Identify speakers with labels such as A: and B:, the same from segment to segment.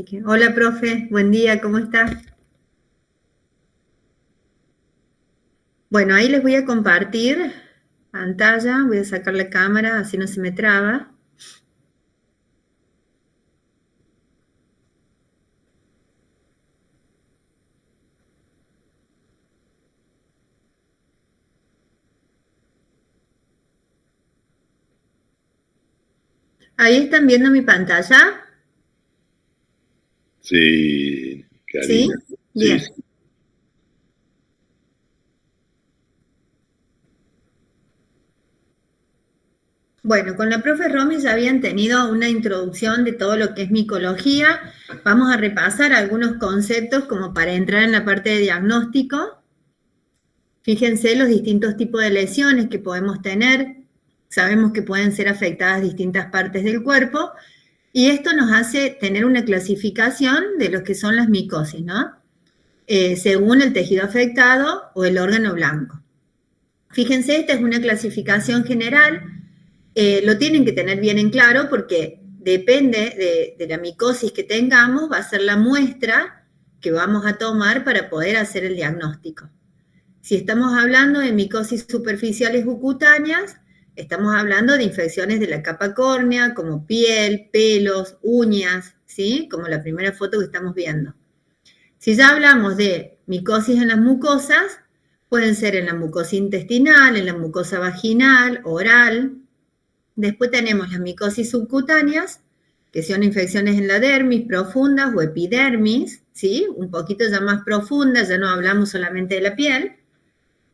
A: así que... Hola, profe, buen día, ¿cómo está? Bueno, ahí les voy a compartir pantalla, voy a sacar la cámara, así no se me traba. ¿Ahí están viendo mi pantalla?
B: Sí,
A: ¿Sí?
B: Karina. Sí,
A: Bien.
B: sí.
A: Bueno, con la profe Romy ya habían tenido una introducción de todo lo que es micología. Vamos a repasar algunos conceptos como para entrar en la parte de diagnóstico. Fíjense los distintos tipos de lesiones que podemos tener. Sabemos que pueden ser afectadas distintas partes del cuerpo y esto nos hace tener una clasificación de lo que son las micosis, ¿no? Según el tejido afectado o el órgano blanco. Fíjense, esta es una clasificación general. Lo tienen que tener bien en claro porque depende de la micosis que tengamos, va a ser la muestra que vamos a tomar para poder hacer el diagnóstico. Si estamos hablando de micosis superficiales o cutáneas, estamos hablando de infecciones de la capa córnea, como piel, pelos, uñas, ¿sí? Como la primera foto que estamos viendo. Si ya hablamos de micosis en las mucosas, pueden ser en la mucosa intestinal, en la mucosa vaginal, oral. Después tenemos las micosis subcutáneas, que son infecciones en la dermis profundas o epidermis, ¿sí? Un poquito ya más profundas, ya no hablamos solamente de la piel.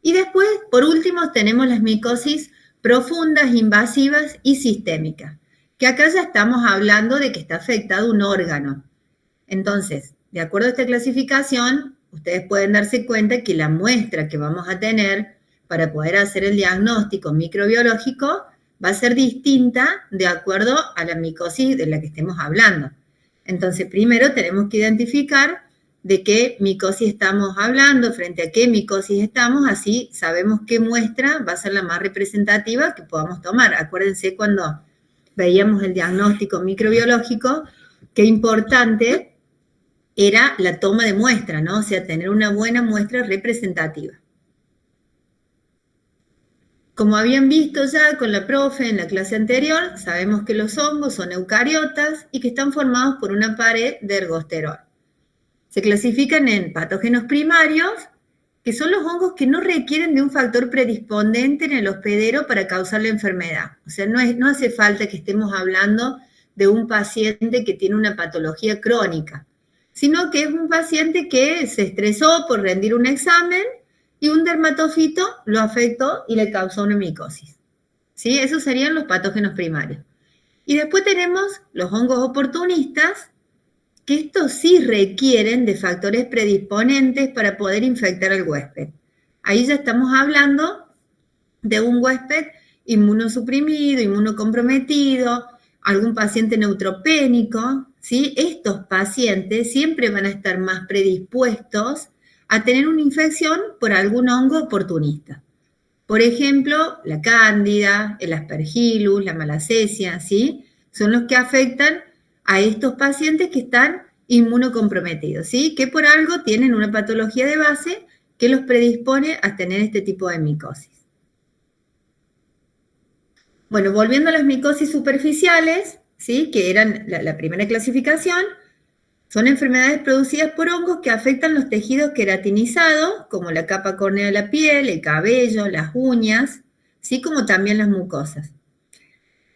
A: Y después, por último, tenemos las micosis profundas, invasivas y sistémicas, que acá ya estamos hablando de que está afectado un órgano. Entonces, de acuerdo a esta clasificación, ustedes pueden darse cuenta que la muestra que vamos a tener para poder hacer el diagnóstico microbiológico va a ser distinta de acuerdo a la micosis de la que estemos hablando. Entonces, primero tenemos que identificar de qué micosis estamos hablando, frente a qué micosis estamos, así sabemos qué muestra va a ser la más representativa que podamos tomar. Acuérdense cuando veíamos el diagnóstico microbiológico, qué importante era la toma de muestra, ¿no? O sea, tener una buena muestra representativa. Como habían visto ya con la profe en la clase anterior, sabemos que los hongos son eucariotas y que están formados por una pared de ergosterol. Se clasifican en patógenos primarios, que son los hongos que no requieren de un factor predisponente en el hospedero para causar la enfermedad. O sea, no hace falta que estemos hablando de un paciente que tiene una patología crónica, sino que es un paciente que se estresó por rendir un examen y un dermatofito lo afectó y le causó una micosis. ¿Sí? Esos serían los patógenos primarios. Y después tenemos los hongos oportunistas, que estos sí requieren de factores predisponentes para poder infectar al huésped. Ahí ya estamos hablando de un huésped inmunosuprimido, inmunocomprometido, algún paciente neutropénico, ¿sí? Estos pacientes siempre van a estar más predispuestos a tener una infección por algún hongo oportunista. Por ejemplo, la cándida, el aspergillus, la malacesia, ¿sí? Son los que afectan a estos pacientes que están inmunocomprometidos, ¿sí? Que por algo tienen una patología de base que los predispone a tener este tipo de micosis. Bueno, volviendo a las micosis superficiales, ¿sí? Que eran la primera clasificación, son enfermedades producidas por hongos que afectan los tejidos queratinizados, como la capa córnea de la piel, el cabello, las uñas, así como también las mucosas.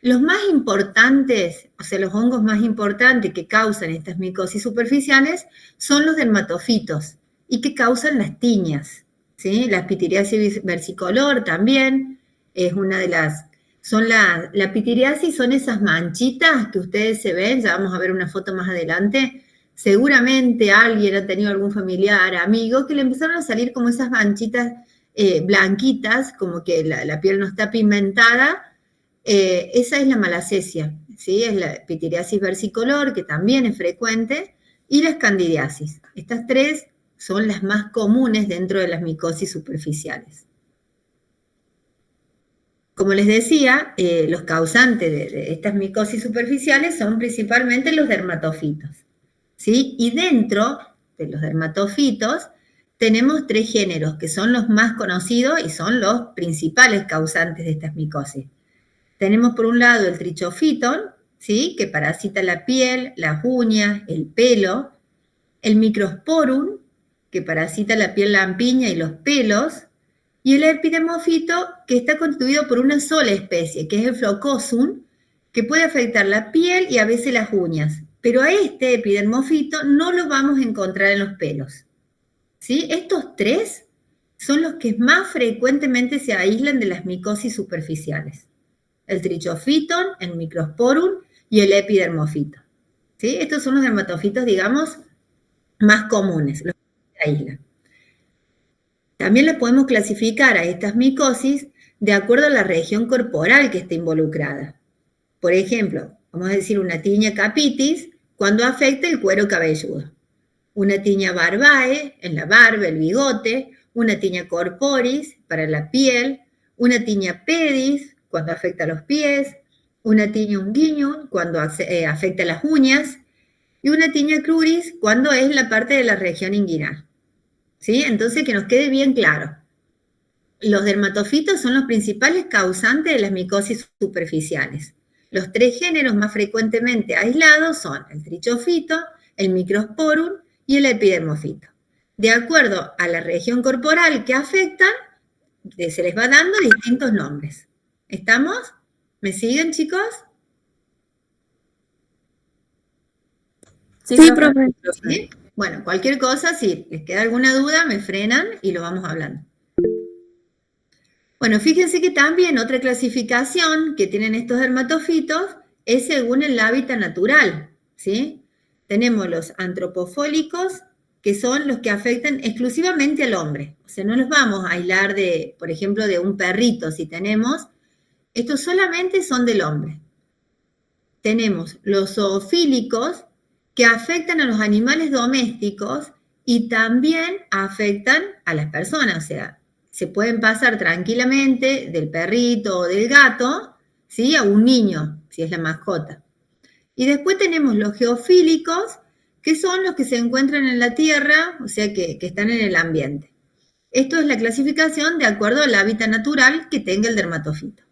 A: Los más importantes, o sea, los hongos más importantes que causan estas micosis superficiales son los dermatofitos y que causan las tiñas, ¿sí? La pitiriasis versicolor también es una de las... La pitiriasis son esas manchitas que ustedes se ven, ya vamos a ver una foto más adelante. Seguramente alguien ha tenido algún familiar, amigo, que le empezaron a salir como esas manchitas blanquitas, como que la piel no está pigmentada. Esa es la malacesia, ¿sí? Es la pitiriasis versicolor, que también es frecuente, y la escandidiasis. Estas tres son las más comunes dentro de las micosis superficiales. Como les decía, los causantes de estas micosis superficiales son principalmente los dermatofitos, ¿sí? Y dentro de los dermatofitos tenemos 3 géneros que son los más conocidos y son los principales causantes de estas micosis. Tenemos por un lado el trichofiton, ¿sí? Que parasita la piel, las uñas, el pelo, el microsporum, que parasita la piel lampiña y los pelos, y el epidermofito, que está constituido por una sola especie, que es el Flocosum, que puede afectar la piel y a veces las uñas. Pero a este epidermofito no lo vamos a encontrar en los pelos. ¿Sí? Estos 3 son los que más frecuentemente se aíslan de las micosis superficiales. El trichofiton, el microsporum y el epidermofito. ¿Sí? Estos son los dermatofitos, digamos, más comunes, los que se aíslan. También las podemos clasificar a estas micosis de acuerdo a la región corporal que esté involucrada. Por ejemplo, vamos a decir una tiña capitis cuando afecta el cuero cabelludo, una tiña barbae en la barba, el bigote, una tiña corporis para la piel, una tiña pedis cuando afecta los pies, una tiña unguiñum cuando afecta las uñas y una tiña cruris cuando es la parte de la región inguinal. ¿Sí? Entonces, que nos quede bien claro. Los dermatofitos son los principales causantes de las micosis superficiales. Los 3 géneros más frecuentemente aislados son el trichofito, el microsporum y el epidermofito. De acuerdo a la región corporal que afectan, se les va dando distintos nombres. ¿Estamos? ¿Me siguen, chicos?
C: Sí, profe.
A: ¿Sí? Bueno, cualquier cosa, si les queda alguna duda, me frenan y lo vamos hablando. Bueno, fíjense que también otra clasificación que tienen estos dermatofitos es según el hábitat natural, ¿sí? Tenemos los antropofólicos, que son los que afectan exclusivamente al hombre. O sea, no los vamos a aislar de, por ejemplo, de un perrito, si tenemos. Estos solamente son del hombre. Tenemos los zoofílicos, que afectan a los animales domésticos y también afectan a las personas, o sea, se pueden pasar tranquilamente del perrito o del gato, ¿sí? A un niño, si es la mascota. Y después tenemos los geofílicos, que son los que se encuentran en la tierra, o sea, que están en el ambiente. Esto es la clasificación de acuerdo al hábitat natural que tenga el dermatofito.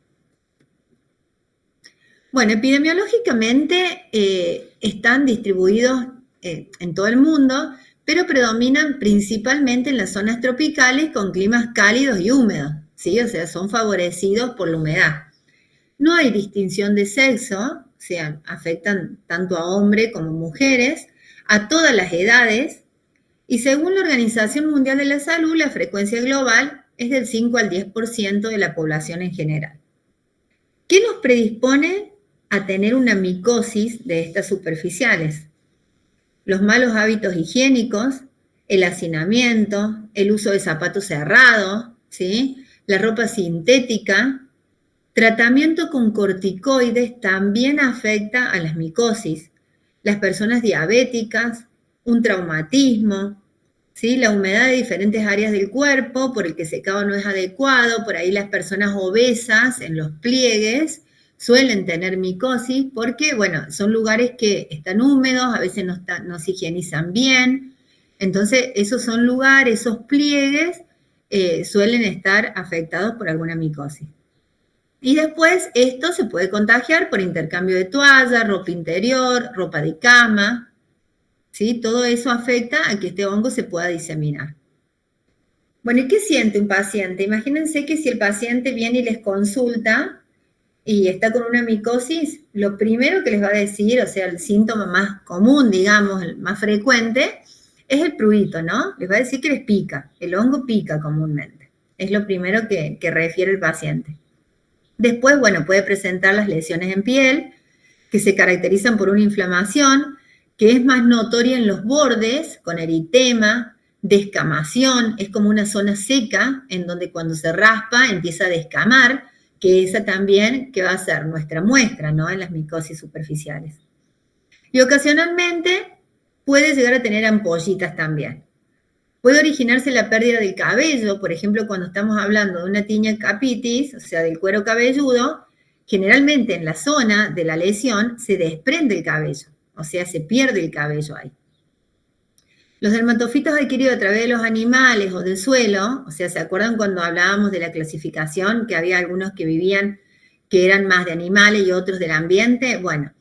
A: Bueno, epidemiológicamente están distribuidos en todo el mundo, pero predominan principalmente en las zonas tropicales con climas cálidos y húmedos, ¿sí? O sea, son favorecidos por la humedad. No hay distinción de sexo, o sea, afectan tanto a hombres como mujeres, a todas las edades, y según la Organización Mundial de la Salud, la frecuencia global es del 5 al 10% de la población en general. ¿Qué nos predispone a tener una micosis de estas superficiales? Los malos hábitos higiénicos, el hacinamiento, el uso de zapatos cerrados, ¿sí? La ropa sintética, tratamiento con corticoides también afecta a las micosis. Las personas diabéticas, un traumatismo, ¿sí? La humedad de diferentes áreas del cuerpo por el que secado no es adecuado, por ahí las personas obesas en los pliegues suelen tener micosis porque, bueno, son lugares que están húmedos, a veces no se higienizan bien. Entonces, esos son lugares, esos pliegues suelen estar afectados por alguna micosis. Y después esto se puede contagiar por intercambio de toalla, ropa interior, ropa de cama, ¿sí? Todo eso afecta a que este hongo se pueda diseminar. Bueno, ¿y qué siente un paciente? Imagínense que si el paciente viene y les consulta y está con una micosis, lo primero que les va a decir, o sea, el síntoma más común, digamos, el más frecuente, es el prurito, ¿no? Les va a decir que les pica, el hongo pica comúnmente. Es lo primero que refiere el paciente. Después, bueno, puede presentar las lesiones en piel, que se caracterizan por una inflamación, que es más notoria en los bordes, con eritema, descamación, es como una zona seca, en donde cuando se raspa empieza a descamar, que esa también que va a ser nuestra muestra, ¿no? En las micosis superficiales. Y ocasionalmente puede llegar a tener ampollitas también. Puede originarse la pérdida del cabello, por ejemplo, cuando estamos hablando de una tiña capitis, o sea, del cuero cabelludo, generalmente en la zona de la lesión se desprende el cabello, o sea, se pierde el cabello ahí. Los dermatofitos adquiridos a través de los animales o del suelo, o sea, ¿se acuerdan cuando hablábamos de la clasificación, que había algunos que vivían, que eran más de animales y otros del ambiente? Bueno,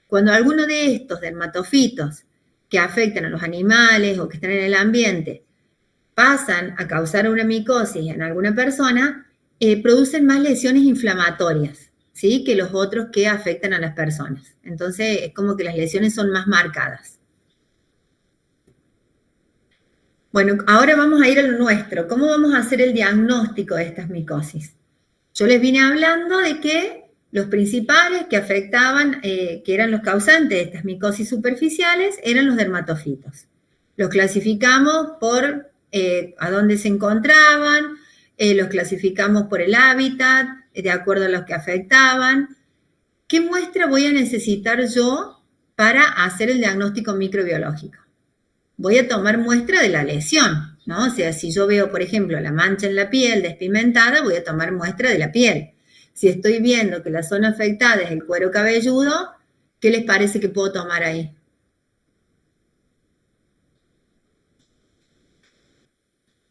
A: cuando alguno de estos dermatofitos que afectan a los animales o que están en el ambiente pasan a causar una micosis en alguna persona, producen más lesiones inflamatorias, ¿sí? Que los otros que afectan a las personas. Entonces, es como que las lesiones son más marcadas. Bueno, ahora vamos a ir a lo nuestro. ¿Cómo vamos a hacer el diagnóstico de estas micosis? Yo les vine hablando de que los principales que afectaban, que eran los causantes de estas micosis superficiales, eran los dermatofitos. Los clasificamos por a dónde se encontraban, los clasificamos por el hábitat, de acuerdo a los que afectaban. ¿Qué muestra voy a necesitar yo para hacer el diagnóstico microbiológico? Voy a tomar muestra de la lesión, ¿no? O sea, si yo veo, por ejemplo, la mancha en la piel despimentada, voy a tomar muestra de la piel. Si estoy viendo que la zona afectada es el cuero cabelludo, ¿qué les parece que puedo tomar ahí?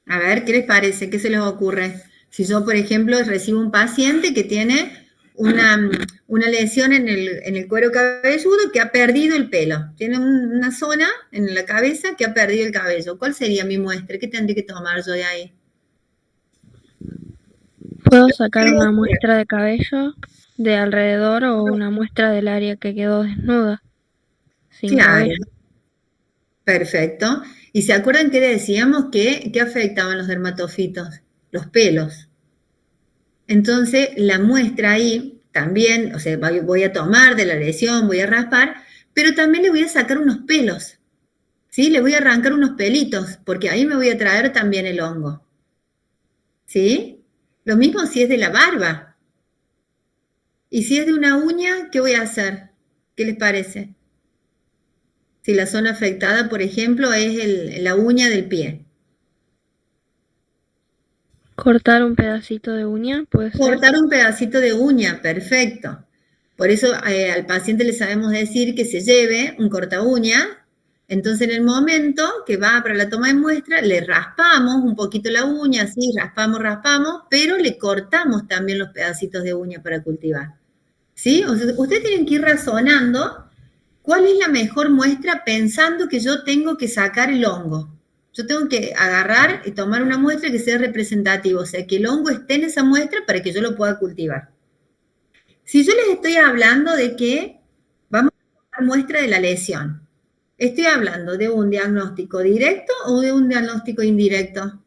A: A ver, ¿qué les parece? ¿Qué se les ocurre? Si yo, por ejemplo, recibo un paciente que tiene una lesión en el cuero cabelludo que ha perdido el pelo. Tiene una zona en la cabeza que ha perdido el cabello. ¿Cuál sería mi muestra? ¿Qué tendría que tomar yo de ahí?
C: ¿Puedo sacar una muestra de cabello de alrededor o una muestra del área que quedó desnuda? Sin
A: Claro,
C: cabello.
A: perfecto. ¿Y se acuerdan que decíamos que afectaban los dermatofitos? Los pelos. Entonces, la muestra ahí también, o sea, voy a tomar de la lesión, voy a raspar, pero también le voy a sacar unos pelos, ¿sí? Le voy a arrancar unos pelitos, porque ahí me voy a traer también el hongo, ¿sí? Lo mismo si es de la barba. Y si es de una uña, ¿qué voy a hacer? ¿Qué les parece? Si la zona afectada, por ejemplo, es la uña del pie.
C: Cortar un pedacito de uña, puede ser.
A: Cortar un pedacito de uña, perfecto. Por eso al paciente le sabemos decir que se lleve un corta uña. Entonces, en el momento que va para la toma de muestra, le raspamos un poquito la uña, así, raspamos, pero le cortamos también los pedacitos de uña para cultivar. ¿Sí? O sea, ustedes tienen que ir razonando cuál es la mejor muestra pensando que yo tengo que sacar el hongo. Yo tengo que agarrar y tomar una muestra que sea representativa, o sea, que el hongo esté en esa muestra para que yo lo pueda cultivar. Si yo les estoy hablando de que vamos a tomar muestra de la lesión, ¿estoy hablando de un diagnóstico directo o de un diagnóstico indirecto?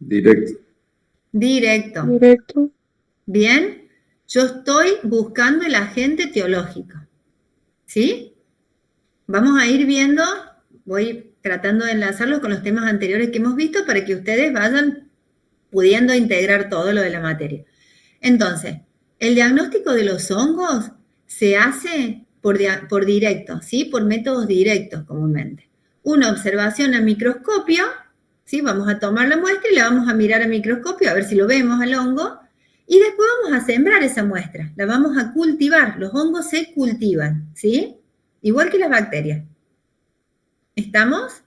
B: Directo.
A: Directo. Bien, yo estoy buscando el agente etiológico, ¿sí? Vamos a ir viendo, voy tratando de enlazarlo con los temas anteriores que hemos visto para que ustedes vayan pudiendo integrar todo lo de la materia. Entonces, el diagnóstico de los hongos se hace por directo, ¿sí? Por métodos directos comúnmente. Una observación al microscopio, ¿sí? Vamos a tomar la muestra y la vamos a mirar al microscopio a ver si lo vemos al hongo. Y después vamos a sembrar esa muestra, la vamos a cultivar. Los hongos se cultivan, ¿sí? Igual que las bacterias. ¿Estamos?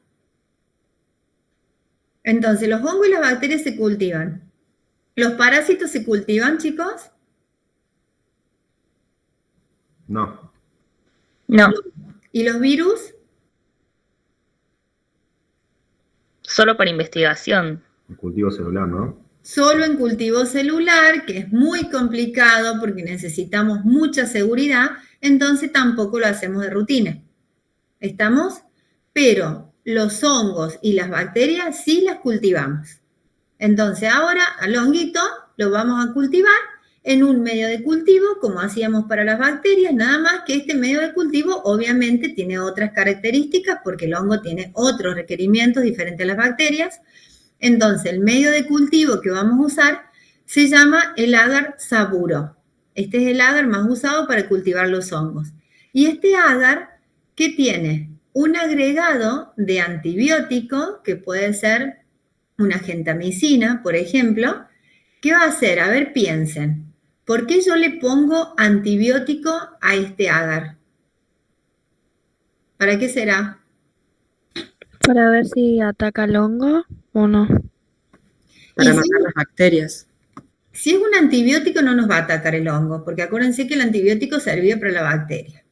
A: Entonces, los hongos y las bacterias se cultivan. ¿Los parásitos se cultivan, chicos?
D: No.
E: No,
A: ¿Y los virus?
E: solo para investigación.
D: El cultivo celular, ¿no?
A: Solo en cultivo celular, que es muy complicado porque necesitamos mucha seguridad, entonces tampoco lo hacemos de rutina. ¿Estamos? Pero los hongos y las bacterias sí las cultivamos. Entonces ahora al honguito lo vamos a cultivar en un medio de cultivo, como hacíamos para las bacterias, nada más que este medio de cultivo obviamente tiene otras características porque el hongo tiene otros requerimientos diferentes a las bacterias. Entonces, el medio de cultivo que vamos a usar se llama el agar saburo. Este es el agar más usado para cultivar los hongos. Y este agar, ¿qué tiene? Un agregado de antibiótico, que puede ser una gentamicina, por ejemplo. ¿Qué va a hacer? A ver, piensen. ¿Por qué yo le pongo antibiótico a este agar? ¿Para qué será?
C: Para ver si ataca el hongo o no.
F: Para
A: Y
F: matar las bacterias.
A: si es un antibiótico no nos va a atacar el hongo, porque acuérdense que el antibiótico servía para la bacteria.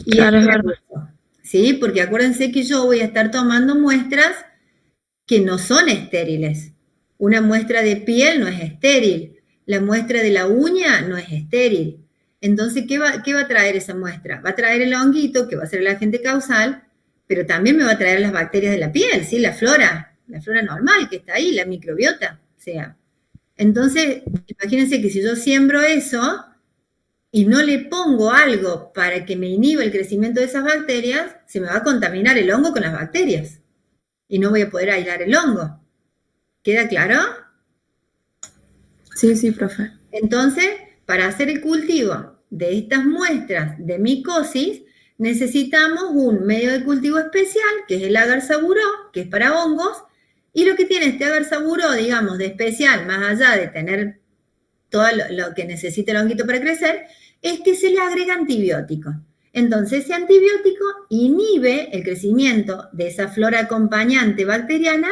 A: Y
C: Claro, es
A: es
C: verdad.
A: eso, ¿sí? Porque acuérdense que yo voy a estar tomando muestras que no son estériles. Una muestra de piel no es estéril, la muestra de la uña no es estéril. Entonces, ¿qué va a traer esa muestra? Va a traer el honguito, que va a ser el agente causal, pero también me va a traer las bacterias de la piel, ¿sí? La flora normal que está ahí, la microbiota, o sea. Entonces, imagínense que si yo siembro eso y no le pongo algo para que me inhiba el crecimiento de esas bacterias, se me va a contaminar el hongo con las bacterias y no voy a poder aislar el hongo. ¿Queda claro?
F: Sí, sí, profe.
A: Entonces, para hacer el cultivo de estas muestras de micosis, necesitamos un medio de cultivo especial, que es el agar saburó, que es para hongos, y lo que tiene este agar saburó, digamos, de especial, más allá de tener todo lo que necesita el honguito para crecer, es que se le agrega antibiótico. Entonces, ese antibiótico inhibe el crecimiento de esa flora acompañante bacteriana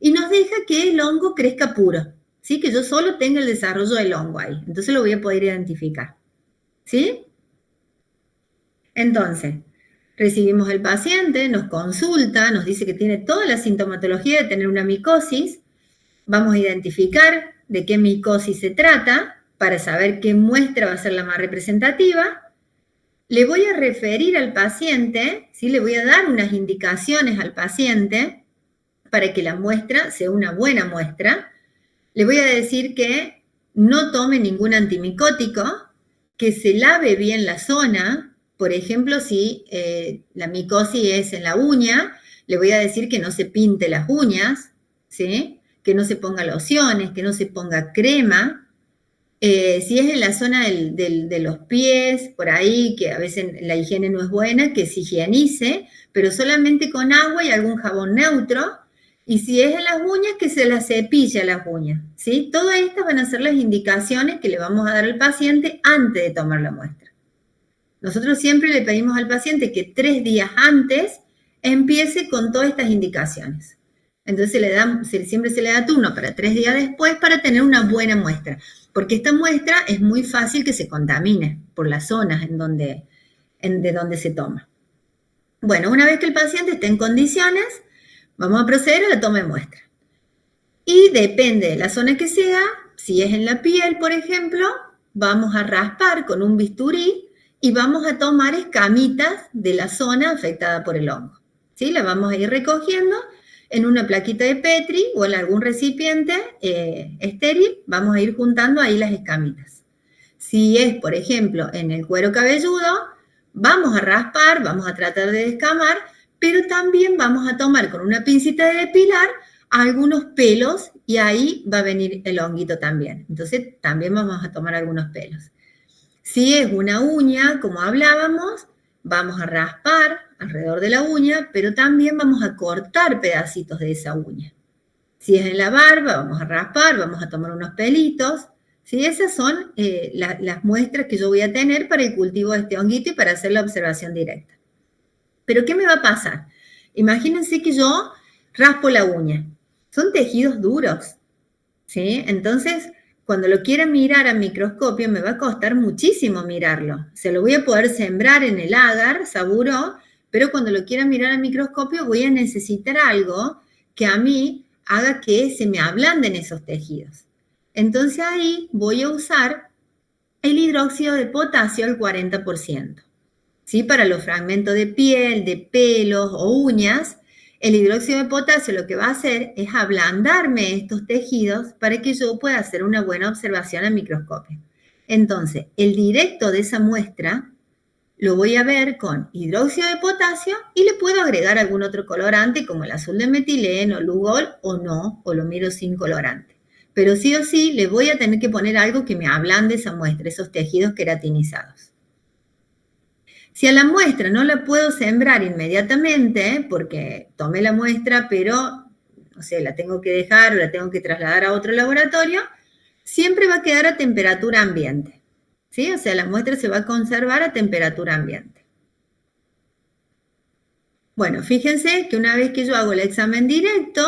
A: y nos deja que el hongo crezca puro, ¿sí? Que yo solo tenga el desarrollo del hongo ahí. Entonces lo voy a poder identificar, ¿sí? Entonces, recibimos el paciente, nos consulta, nos dice que tiene toda la sintomatología de tener una micosis. Vamos a identificar de qué micosis se trata para saber qué muestra va a ser la más representativa. Le voy a referir al paciente, ¿sí? Le voy a dar unas indicaciones al paciente para que la muestra sea una buena muestra. Le voy a decir que no tome ningún antimicótico, que se lave bien la zona. Por ejemplo, si la micosis es en la uña, le voy a decir que no se pinte las uñas, ¿sí? Que no se ponga lociones, que no se ponga crema. Si es en la zona de los pies, por ahí, que a veces la higiene no es buena, que se higienice, pero solamente con agua y algún jabón neutro. Y si es en las uñas, que se las cepille las uñas, ¿sí? Todas estas van a ser las indicaciones que le vamos a dar al paciente antes de tomar la muestra. Nosotros siempre le pedimos al paciente que 3 días antes empiece con todas estas indicaciones. Entonces siempre se le da turno para 3 días después para tener una buena muestra. Porque esta muestra es muy fácil que se contamine por las zonas de donde se toma. Bueno, una vez que el paciente esté en condiciones, vamos a proceder a la toma de muestra. Y depende de la zona que sea, si es en la piel, por ejemplo, vamos a raspar con un bisturí y vamos a tomar escamitas de la zona afectada por el hongo, ¿sí? La vamos a ir recogiendo en una plaquita de Petri o en algún recipiente estéril, vamos a ir juntando ahí las escamitas. Si es, por ejemplo, en el cuero cabelludo, vamos a raspar, vamos a tratar de descamar, pero también vamos a tomar con una pincita de depilar algunos pelos y ahí va a venir el honguito también. Entonces, también vamos a tomar algunos pelos. Si es una uña, como hablábamos, vamos a raspar alrededor de la uña, pero también vamos a cortar pedacitos de esa uña. Si es en la barba, vamos a raspar, vamos a tomar unos pelitos. ¿Sí? Esas son las muestras que yo voy a tener para el cultivo de este honguito y para hacer la observación directa. Pero ¿qué me va a pasar? Imagínense que yo raspo la uña. Son tejidos duros, ¿sí? Entonces, cuando lo quiera mirar a microscopio, me va a costar muchísimo mirarlo. Se lo voy a poder sembrar en el agar, saburó, pero cuando lo quiera mirar a microscopio voy a necesitar algo que a mí haga que se me ablanden esos tejidos. Entonces ahí voy a usar el hidróxido de potasio al 40%. ¿Sí? Para los fragmentos de piel, de pelos o uñas, el hidróxido de potasio lo que va a hacer es ablandarme estos tejidos para que yo pueda hacer una buena observación al microscopio. Entonces, el directo de esa muestra lo voy a ver con hidróxido de potasio y le puedo agregar algún otro colorante como el azul de metileno, Lugol o no, o lo miro sin colorante. Pero sí o sí le voy a tener que poner algo que me ablande esa muestra, esos tejidos queratinizados. Si a la muestra no la puedo sembrar inmediatamente, porque tomé la muestra, pero, no sé, la tengo que dejar o la tengo que trasladar a otro laboratorio, siempre va a quedar a temperatura ambiente, ¿sí? O sea, la muestra se va a conservar a temperatura ambiente. Bueno, fíjense que una vez que yo hago el examen directo,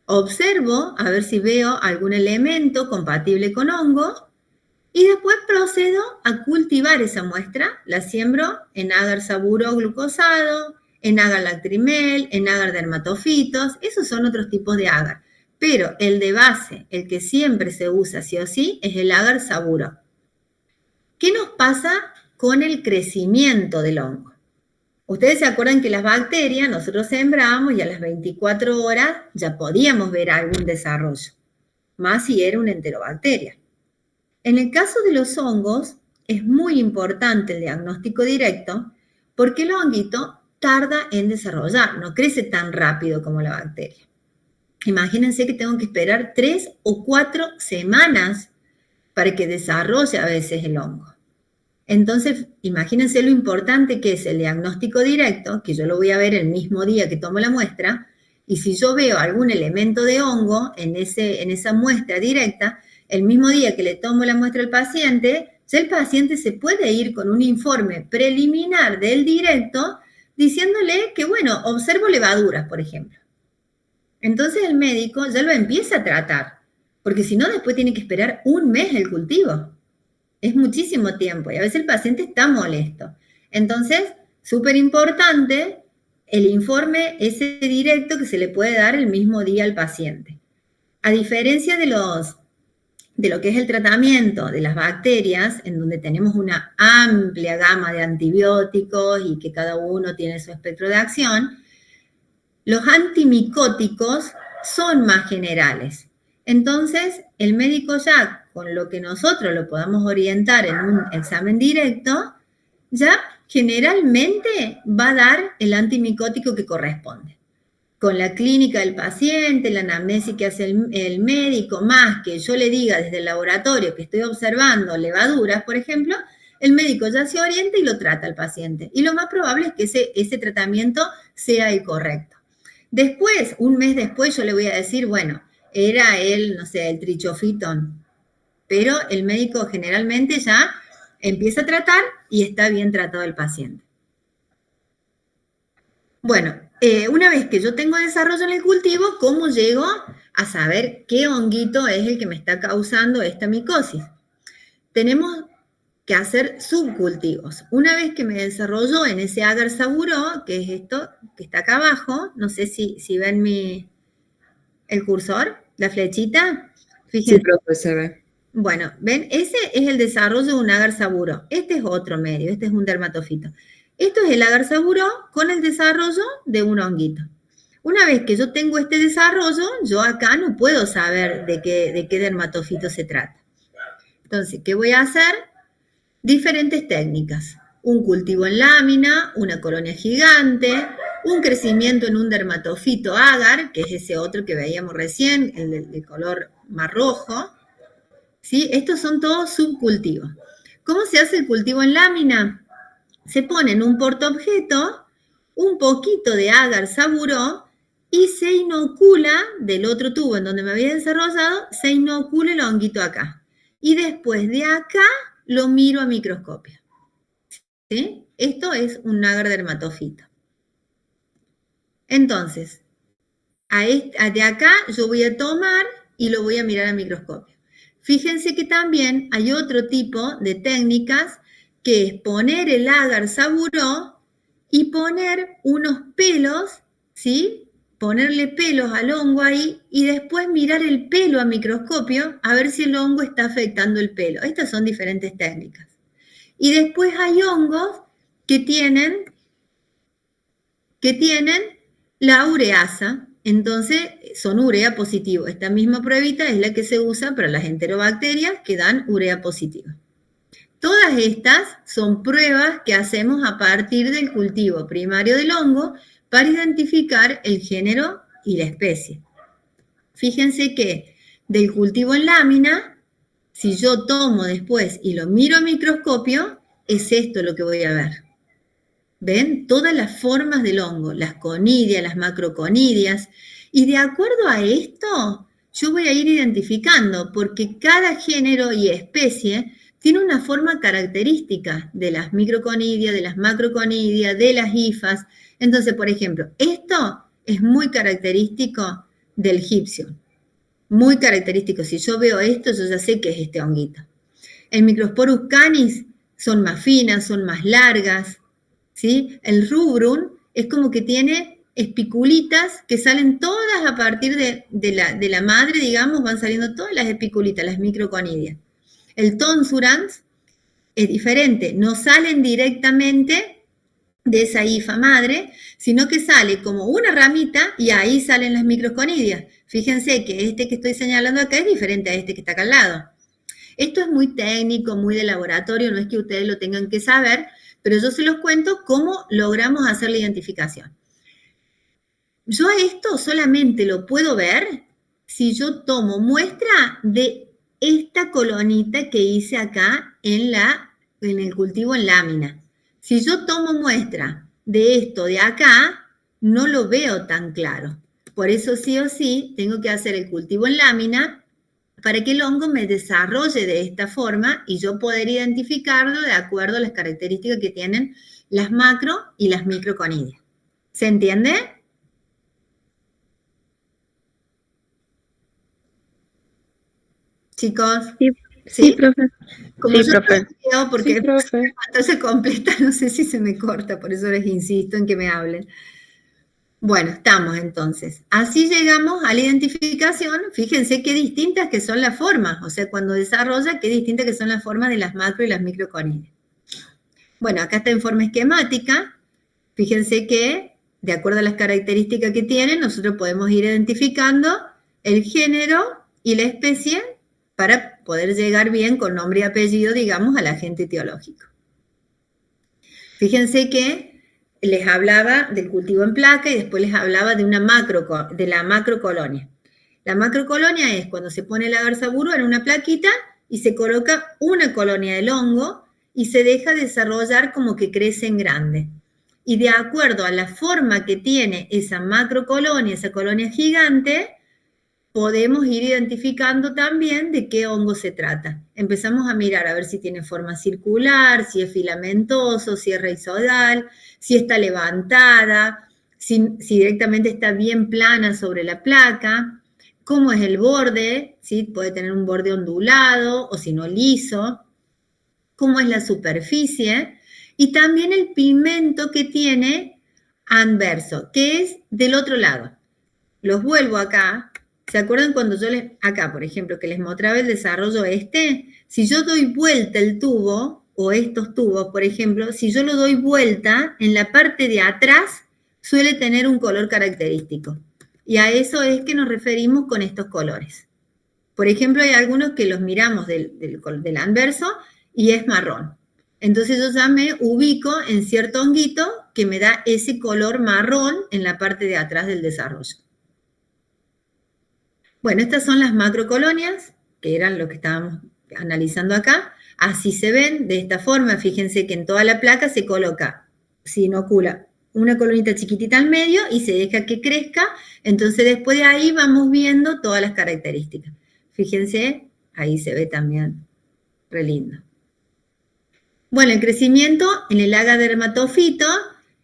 A: observo a ver si veo algún elemento compatible con hongo y después procedo a cultivar esa muestra. La siembro en agar saburo glucosado, en agar lactrimel, en agar dermatofitos. Esos son otros tipos de agar. Pero el de base, el que siempre se usa sí o sí, es el agar saburo. ¿Qué nos pasa con el crecimiento del hongo? Ustedes se acuerdan que las bacterias nosotros sembramos y a las 24 horas ya podíamos ver algún desarrollo, más si era una enterobacteria. En el caso de los hongos es muy importante el diagnóstico directo porque el honguito tarda en desarrollar, no crece tan rápido como la bacteria. Imagínense que tengo que esperar 3 o 4 semanas para que desarrolle a veces el hongo. Entonces, imagínense lo importante que es el diagnóstico directo, que yo lo voy a ver el mismo día que tomo la muestra, y si yo veo algún elemento de hongo en esa muestra directa, el mismo día que le tomo la muestra al paciente, ya el paciente se puede ir con un informe preliminar del directo diciéndole que, bueno, observo levaduras, por ejemplo. Entonces el médico ya lo empieza a tratar, porque si no, después tiene que esperar un mes el cultivo. Es muchísimo tiempo y a veces el paciente está molesto. Entonces, súper importante el informe ese directo que se le puede dar el mismo día al paciente. A diferencia de lo que es el tratamiento de las bacterias, en donde tenemos una amplia gama de antibióticos y que cada uno tiene su espectro de acción, los antimicóticos son más generales. Entonces, el médico ya, con lo que nosotros lo podamos orientar en un examen directo, ya generalmente va a dar el antimicótico que corresponde. Con la clínica del paciente, la anamnesis que hace el médico, más que yo le diga desde el laboratorio que estoy observando levaduras, por ejemplo, el médico ya se orienta y lo trata al paciente. Y lo más probable es que ese tratamiento sea el correcto. Después, un mes después, yo le voy a decir, bueno, era el trichofitón. Pero el médico generalmente ya empieza a tratar y está bien tratado el paciente. Bueno, una vez que yo tengo desarrollo en el cultivo, ¿cómo llego a saber qué honguito es el que me está causando esta micosis? Tenemos que hacer subcultivos. Una vez que me desarrolló en ese agar saburo, que es esto que está acá abajo, no sé si ven el cursor, la flechita. Fíjense.
F: Sí, profe, se ve.
A: Bueno, ¿ven? Ese es el desarrollo de un agar saburo. Este es otro medio, este es un dermatofito. Esto es el agar saburo con el desarrollo de un honguito. Una vez que yo tengo este desarrollo, yo acá no puedo saber de qué dermatofito se trata. Entonces, ¿qué voy a hacer? Diferentes técnicas. Un cultivo en lámina, una colonia gigante, un crecimiento en un dermatofito agar, que es ese otro que veíamos recién, el de color más rojo. ¿Sí? Estos son todos subcultivos. ¿Cómo se hace el cultivo en lámina? Se pone en un portaobjeto un poquito de agar saburo y se inocula del otro tubo en donde me había desarrollado, se inocula el honguito acá. Y después de acá lo miro a microscopio. ¿Sí? Esto es un agar dermatofito. Entonces, de acá yo voy a tomar y lo voy a mirar a microscopio. Fíjense que también hay otro tipo de técnicas que es poner el agar saburo y poner unos pelos, ¿sí? Ponerle pelos al hongo ahí y después mirar el pelo a microscopio a ver si el hongo está afectando el pelo. Estas son diferentes técnicas. Y después hay hongos que tienen la ureasa. Entonces, son urea positivo. Esta misma pruebita es la que se usa para las enterobacterias que dan urea positiva. Todas estas son pruebas que hacemos a partir del cultivo primario del hongo para identificar el género y la especie. Fíjense que del cultivo en lámina, si yo tomo después y lo miro a microscopio, es esto lo que voy a ver. ¿Ven? Todas las formas del hongo, las conidias, las macroconidias. Y de acuerdo a esto, yo voy a ir identificando, porque cada género y especie tiene una forma característica de las microconidias, de las macroconidias, de las hifas. Entonces, por ejemplo, esto es muy característico del gipsio, muy característico. Si yo veo esto, yo ya sé que es este honguito. El Microsporus canis son más finas, son más largas, ¿sí? El rubrum es como que tiene espiculitas que salen todas a partir de la madre, digamos, van saliendo todas las espiculitas, las microconidias. El tonsurans es diferente, no salen directamente de esa hifa madre, sino que sale como una ramita y ahí salen las microconidias. Fíjense que este que estoy señalando acá es diferente a este que está acá al lado. Esto es muy técnico, muy de laboratorio, no es que ustedes lo tengan que saber, pero yo se los cuento cómo logramos hacer la identificación. Yo esto solamente lo puedo ver si yo tomo muestra de esta colonita que hice acá en el cultivo en lámina. Si yo tomo muestra de esto de acá, no lo veo tan claro. Por eso sí o sí tengo que hacer el cultivo en lámina para que el hongo me desarrolle de esta forma y yo poder identificarlo de acuerdo a las características que tienen las macro y las microconidias. ¿Se entiende? Chicos.
C: Sí, profe.
A: Como
E: Sí,
A: yo
E: profe.
A: no veo porque
C: Sí, profe.
A: cuando se completa, no sé si se me corta, por eso les insisto en que me hablen. Bueno, estamos entonces. Así llegamos a la identificación. Fíjense qué distintas que son las formas. O sea, cuando desarrolla, qué distintas que son las formas de las macro y las microconidias. Bueno, acá está en forma esquemática. Fíjense que, de acuerdo a las características que tienen, nosotros podemos ir identificando el género y la especie para poder llegar bien con nombre y apellido, digamos, al agente etiológico. Fíjense que les hablaba del cultivo en placa y después les hablaba de la macrocolonia. La macrocolonia es cuando se pone la garzaburu en una plaquita y se coloca una colonia del hongo y se deja desarrollar como que crece en grande. Y de acuerdo a la forma que tiene esa macrocolonia, esa colonia gigante, podemos ir identificando también de qué hongo se trata. Empezamos a mirar a ver si tiene forma circular, si es filamentoso, si es rhizodal, si está levantada, si directamente está bien plana sobre la placa, cómo es el borde, ¿sí? Puede tener un borde ondulado o si no liso, cómo es la superficie y también el pigmento que tiene anverso, que es del otro lado. Los vuelvo acá. ¿Se acuerdan cuando yo acá, por ejemplo, que les mostraba el desarrollo Si yo doy vuelta el tubo, o estos tubos, por ejemplo, si yo lo doy vuelta, en la parte de atrás suele tener un color característico. Y a eso es que nos referimos con estos colores. Por ejemplo, hay algunos que los miramos del anverso y es marrón. Entonces yo ya me ubico en cierto honguito que me da ese color marrón en la parte de atrás del desarrollo. Bueno, estas son las macrocolonias, que eran lo que estábamos analizando acá. Así se ven, de esta forma. Fíjense que en toda la placa se coloca, se inocula una colonita chiquitita al medio y se deja que crezca. Entonces después de ahí vamos viendo todas las características. Fíjense, ahí se ve también re lindo. Bueno, el crecimiento en el agadermatofito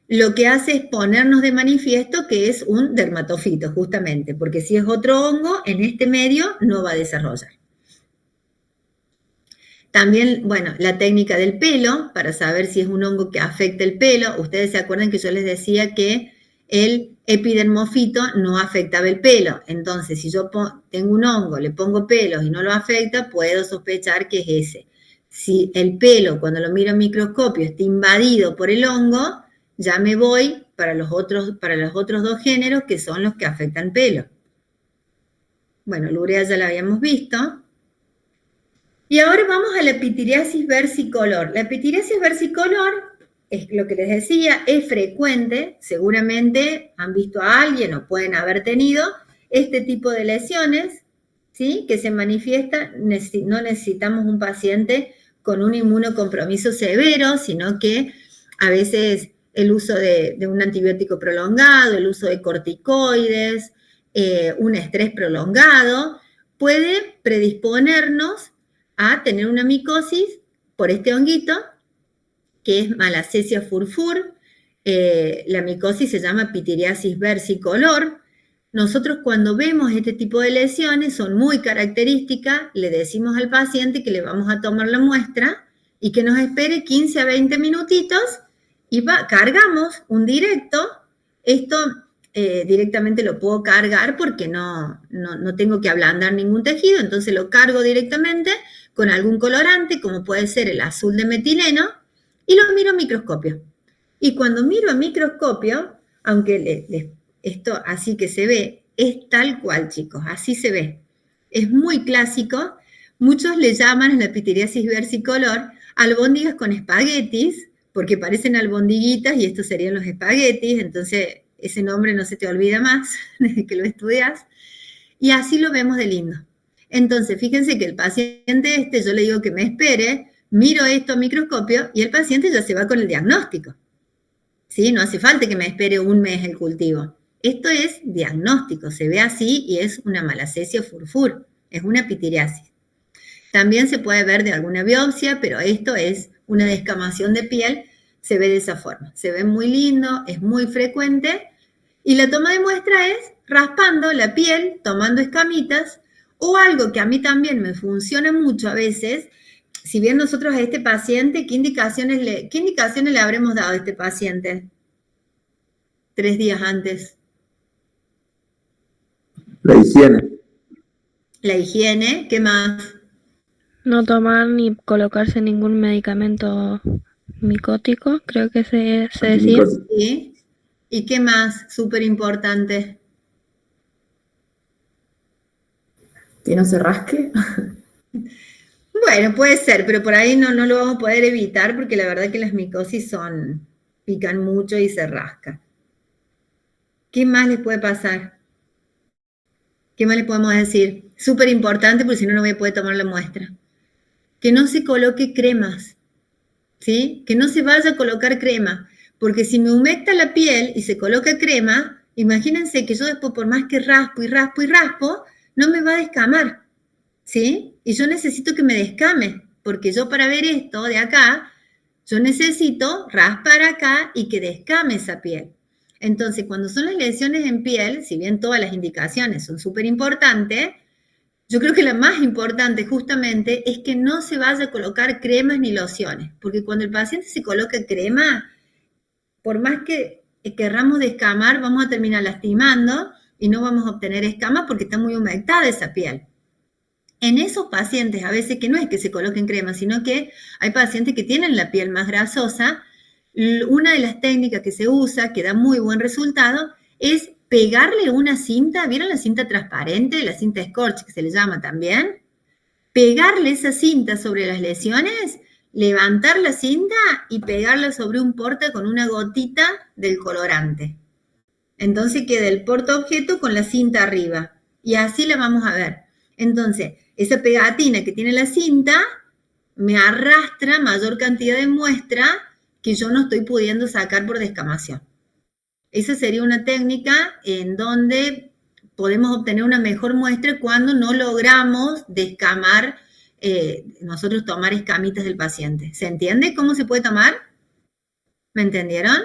A: lo que hace es ponernos de manifiesto que es un dermatofito, justamente, porque si es otro hongo, en este medio no va a desarrollar. También, bueno, la técnica del pelo, para saber si es un hongo que afecta el pelo. Ustedes se acuerdan que yo les decía que el epidermofito no afectaba el pelo. Entonces, si yo tengo un hongo, le pongo pelos y no lo afecta, puedo sospechar que es ese. Si el pelo, cuando lo miro en microscopio, está invadido por el hongo, ya me voy para los otros dos géneros que son los que afectan pelo. Bueno, la urea ya la habíamos visto. Y ahora vamos a la pitiriasis versicolor. La pitiriasis versicolor, es lo que les decía, es frecuente, seguramente han visto a alguien o pueden haber tenido este tipo de lesiones, ¿sí? Que se manifiesta, no necesitamos un paciente con un inmunocompromiso severo, sino que a veces el uso de un antibiótico prolongado, el uso de corticoides, un estrés prolongado, puede predisponernos a tener una micosis por este honguito, que es Malassezia furfur. La micosis se llama pitiriasis versicolor. Nosotros cuando vemos este tipo de lesiones son muy características, le decimos al paciente que le vamos a tomar la muestra y que nos espere 15 a 20 minutitos y cargamos un directo. Esto directamente lo puedo cargar porque no tengo que ablandar ningún tejido, entonces lo cargo directamente con algún colorante, como puede ser el azul de metileno, y lo miro a microscopio. Y cuando miro a microscopio, aunque esto así que se ve, es tal cual, chicos, así se ve. Es muy clásico. Muchos le llaman a la pitiriasis versicolor albóndigas con espaguetis, porque parecen albondiguitas y estos serían los espaguetis, entonces ese nombre no se te olvida más desde que lo estudias. Y así lo vemos de lindo. Entonces, fíjense que el paciente yo le digo que me espere, miro esto a microscopio y el paciente ya se va con el diagnóstico. ¿Sí? No hace falta que me espere un mes el cultivo. Esto es diagnóstico, se ve así y es una malacesia furfur, es una pitiriasis. También se puede ver de alguna biopsia, pero esto es una descamación de piel, se ve de esa forma. Se ve muy lindo, es muy frecuente y la toma de muestra es raspando la piel, tomando escamitas o algo que a mí también me funciona mucho a veces. Si bien nosotros a este paciente, ¿qué indicaciones le habremos dado a este paciente 3 días antes?
G: La higiene.
A: La higiene, ¿qué más?
C: No tomar ni colocarse ningún medicamento micótico, creo que se decía.
A: ¿Sí? ¿Y qué más? Súper importante.
F: Que no se rasque.
A: Bueno, puede ser, pero por ahí no lo vamos a poder evitar porque la verdad que las micosis pican mucho y se rasca. ¿Qué más les puede pasar? ¿Qué más les podemos decir? Súper importante porque si no, no voy a poder tomar la muestra. Que no se coloque cremas, ¿sí? Que no se vaya a colocar crema, porque si me humecta la piel y se coloca crema, imagínense que yo después por más que raspo y raspo y raspo, no me va a descamar, ¿sí? Y yo necesito que me descame, porque yo para ver esto de acá, yo necesito raspar acá y que descame esa piel. Entonces, cuando son las lesiones en piel, si bien todas las indicaciones son súper importantes, yo creo que la más importante justamente es que no se vaya a colocar cremas ni lociones, porque cuando el paciente se coloca crema, por más que querramos descamar, vamos a terminar lastimando y no vamos a obtener escamas porque está muy humectada esa piel. En esos pacientes, a veces que no es que se coloquen crema, sino que hay pacientes que tienen la piel más grasosa, una de las técnicas que se usa, que da muy buen resultado, es pegarle una cinta, ¿vieron la cinta transparente? La cinta Scorch, que se le llama también. Pegarle esa cinta sobre las lesiones, levantar la cinta y pegarla sobre un porta con una gotita del colorante. Entonces queda el portaobjeto con la cinta arriba. Y así la vamos a ver. Entonces, esa pegatina que tiene la cinta me arrastra mayor cantidad de muestra que yo no estoy pudiendo sacar por descamación. Esa sería una técnica en donde podemos obtener una mejor muestra cuando no logramos descamar, nosotros tomar escamitas del paciente. ¿Se entiende cómo se puede tomar? ¿Me entendieron?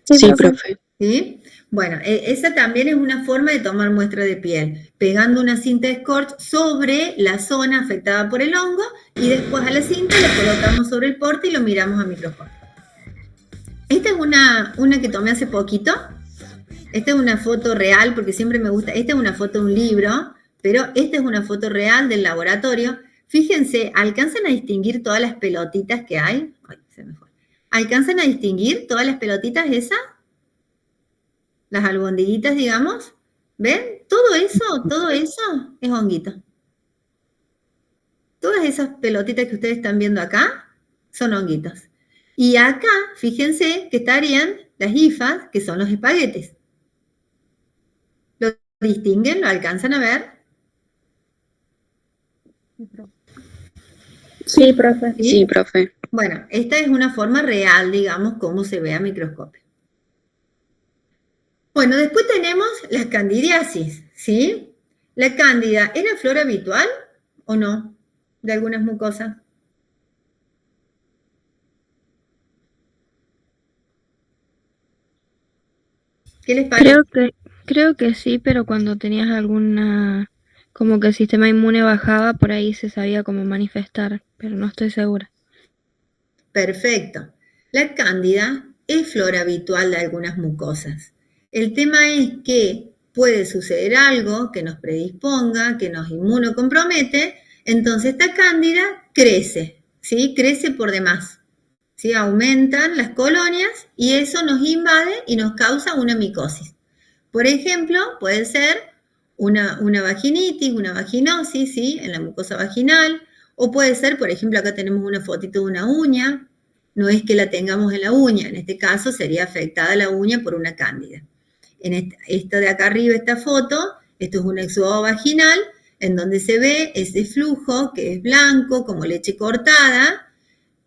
F: Sí, profe.
A: ¿Sí? Bueno, esa también es una forma de tomar muestra de piel, pegando una cinta Scorch sobre la zona afectada por el hongo y después a la cinta la colocamos sobre el porte y lo miramos a microscopio. Esta es una que tomé hace poquito. Esta es una foto real, porque siempre me gusta. Esta es una foto de un libro, pero esta es una foto real del laboratorio. Fíjense, ¿alcanzan a distinguir todas las pelotitas que hay? Ay, se me fue. ¿Alcanzan a distinguir todas las pelotitas esas? Las albondiguitas, digamos. ¿Ven? Todo eso es honguito. Todas esas pelotitas que ustedes están viendo acá son honguitos. Y acá, fíjense que estarían las hifas, que son los espaguetes. ¿Lo distinguen? ¿Lo alcanzan a ver?
C: Sí, profe.
A: ¿Sí?
F: Sí, profe.
A: Bueno, esta es una forma real, digamos, cómo se ve a microscopio. Bueno, después tenemos las candidiasis, ¿sí? ¿La cándida era flor habitual o no? De algunas mucosas. ¿Qué les parece?
C: Creo que sí, pero cuando tenías alguna, como que el sistema inmune bajaba, por ahí se sabía cómo manifestar, pero no estoy segura.
A: Perfecto. La cándida es flora habitual de algunas mucosas. El tema es que puede suceder algo que nos predisponga, que nos inmunocompromete, entonces esta cándida crece, ¿sí? Crece por demás, ¿sí? Aumentan las colonias y eso nos invade y nos causa una micosis. Por ejemplo, puede ser una vaginitis, una vaginosis, ¿sí? En la mucosa vaginal, o puede ser, por ejemplo, acá tenemos una fotito de una uña, no es que la tengamos en la uña, en este caso sería afectada la uña por una cándida. En esto de acá arriba, esta foto, esto es un exudado vaginal, en donde se ve ese flujo que es blanco, como leche cortada,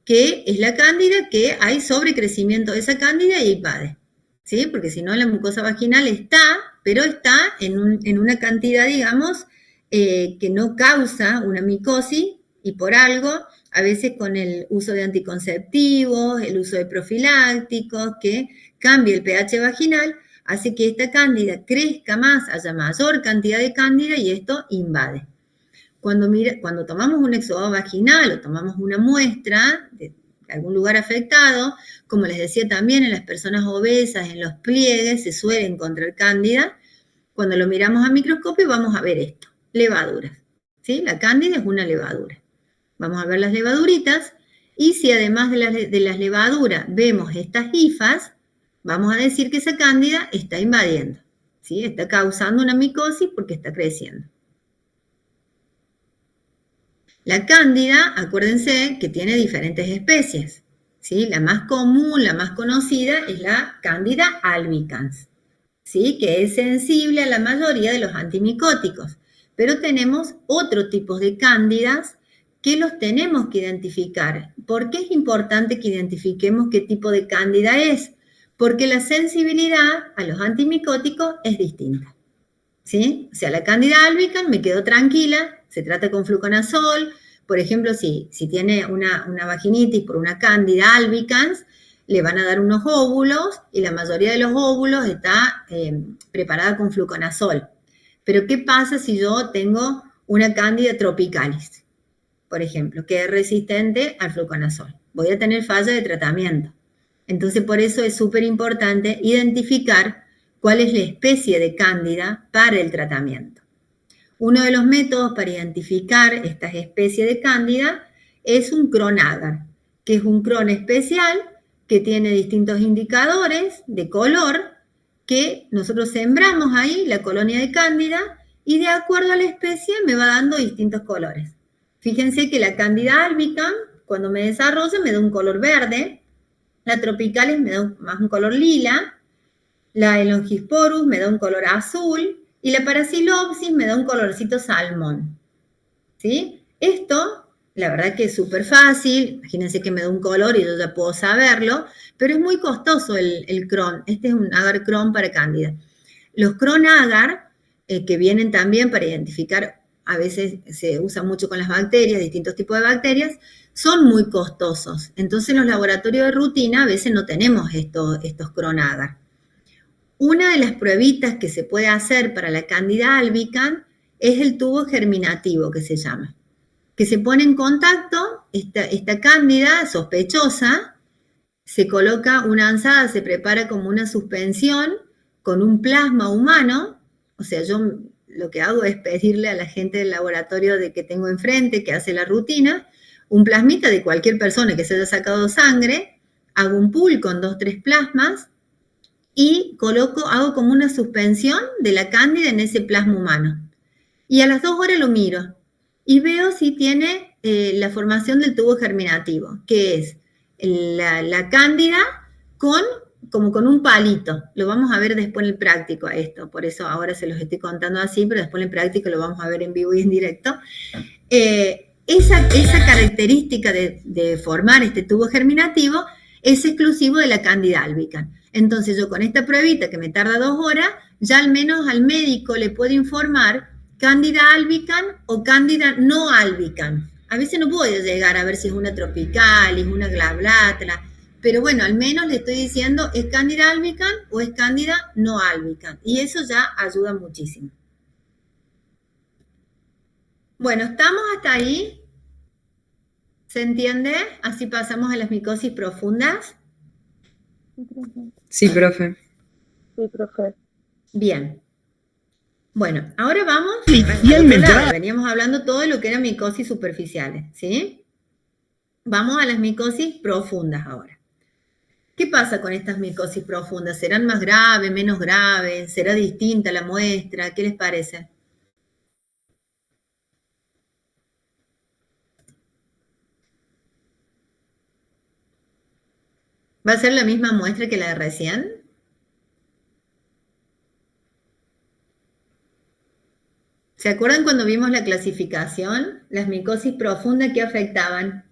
A: que es la cándida, que hay sobrecrecimiento de esa cándida y invade, ¿sí? Porque si no, la mucosa vaginal está, pero está en una cantidad, digamos, que no causa una micosis, y por algo, a veces con el uso de anticonceptivos, el uso de profilácticos, que cambia el pH vaginal, hace que esta cándida crezca más, haya mayor cantidad de cándida y esto invade. Cuando tomamos un exudado vaginal o tomamos una muestra de algún lugar afectado, como les decía también, en las personas obesas, en los pliegues, se suele encontrar cándida. Cuando lo miramos a microscopio vamos a ver esto, levaduras, ¿sí? La cándida es una levadura. Vamos a ver las levaduritas y si además de las levaduras vemos estas hifas, vamos a decir que esa cándida está invadiendo, ¿sí? Está causando una micosis porque está creciendo. La cándida, acuérdense que tiene diferentes especies, ¿sí? La más común, la más conocida es la cándida albicans, ¿sí? Que es sensible a la mayoría de los antimicóticos, pero tenemos otros tipos de cándidas que los tenemos que identificar. ¿Por qué es importante que identifiquemos qué tipo de cándida es? Porque la sensibilidad a los antimicóticos es distinta, ¿sí? O sea, la cándida albicans me quedo tranquila, se trata con fluconazol. Por ejemplo, si tiene una vaginitis por una cándida albicans, le van a dar unos óvulos y la mayoría de los óvulos está preparada con fluconazol. Pero ¿qué pasa si yo tengo una cándida tropicalis, por ejemplo, que es resistente al fluconazol? Voy a tener falla de tratamiento. Entonces, por eso es súper importante identificar cuál es la especie de cándida para el tratamiento. Uno de los métodos para identificar estas especies de cándida es un cronagar, que es un cron especial que tiene distintos indicadores de color que nosotros sembramos ahí, la colonia de cándida, y de acuerdo a la especie me va dando distintos colores. Fíjense que la cándida albicans, cuando me desarrolla, me da un color verde, la tropicalis me da más un color lila, la Elongisporus me da un color azul y la Parasilopsis me da un colorcito salmón, ¿sí? Esto, la verdad que es súper fácil, imagínense que me da un color y yo ya puedo saberlo, pero es muy costoso el cron. Este es un agar cron para cándida. Los cron agar, que vienen también para identificar, a veces se usa mucho con las bacterias, distintos tipos de bacterias, son muy costosos. Entonces en los laboratorios de rutina a veces no tenemos estos cron agar. Una de las pruebitas que se puede hacer para la cándida albicans es el tubo germinativo, que se llama, que se pone en contacto esta cándida sospechosa, se coloca una anzada, se prepara como una suspensión con un plasma humano. O sea, yo lo que hago es pedirle a la gente del laboratorio de que tengo enfrente, que hace la rutina, un plasmita de cualquier persona que se haya sacado sangre, hago un pool con 2 o 3 plasmas, y hago como una suspensión de la cándida en ese plasma humano. Y a las 2 horas lo miro y veo si tiene la formación del tubo germinativo, que es la cándida como con un palito. Lo vamos a ver después en el práctico a esto, por eso ahora se los estoy contando así, pero después en el práctico lo vamos a ver en vivo y en directo. Esa característica de formar este tubo germinativo es exclusivo de la cándida albicans. Entonces yo con esta pruebita que me tarda 2 horas, ya al menos al médico le puedo informar cándida albicans o cándida no albicans. A veces no puedo llegar a ver si es una tropicalis, una glablatra, Pero bueno, al menos le estoy diciendo, ¿es cándida albicans o es cándida no albicans? Y eso ya ayuda muchísimo. Bueno, ¿estamos hasta ahí? ¿Se entiende? Así pasamos a las micosis profundas.
F: Sí, profe.
E: Sí, profe.
A: Bien. Bueno, ahora vamos
G: Inicialmente.
A: al otro lado. Veníamos hablando todo de lo que eran micosis superficiales, ¿sí? Vamos a las micosis profundas ahora. ¿Qué pasa con estas micosis profundas? ¿Serán más graves, menos graves? ¿Será distinta la muestra? ¿Qué les parece? ¿Va a ser la misma muestra que la de recién? ¿Se acuerdan cuando vimos la clasificación? Las micosis profundas, ¿qué afectaban?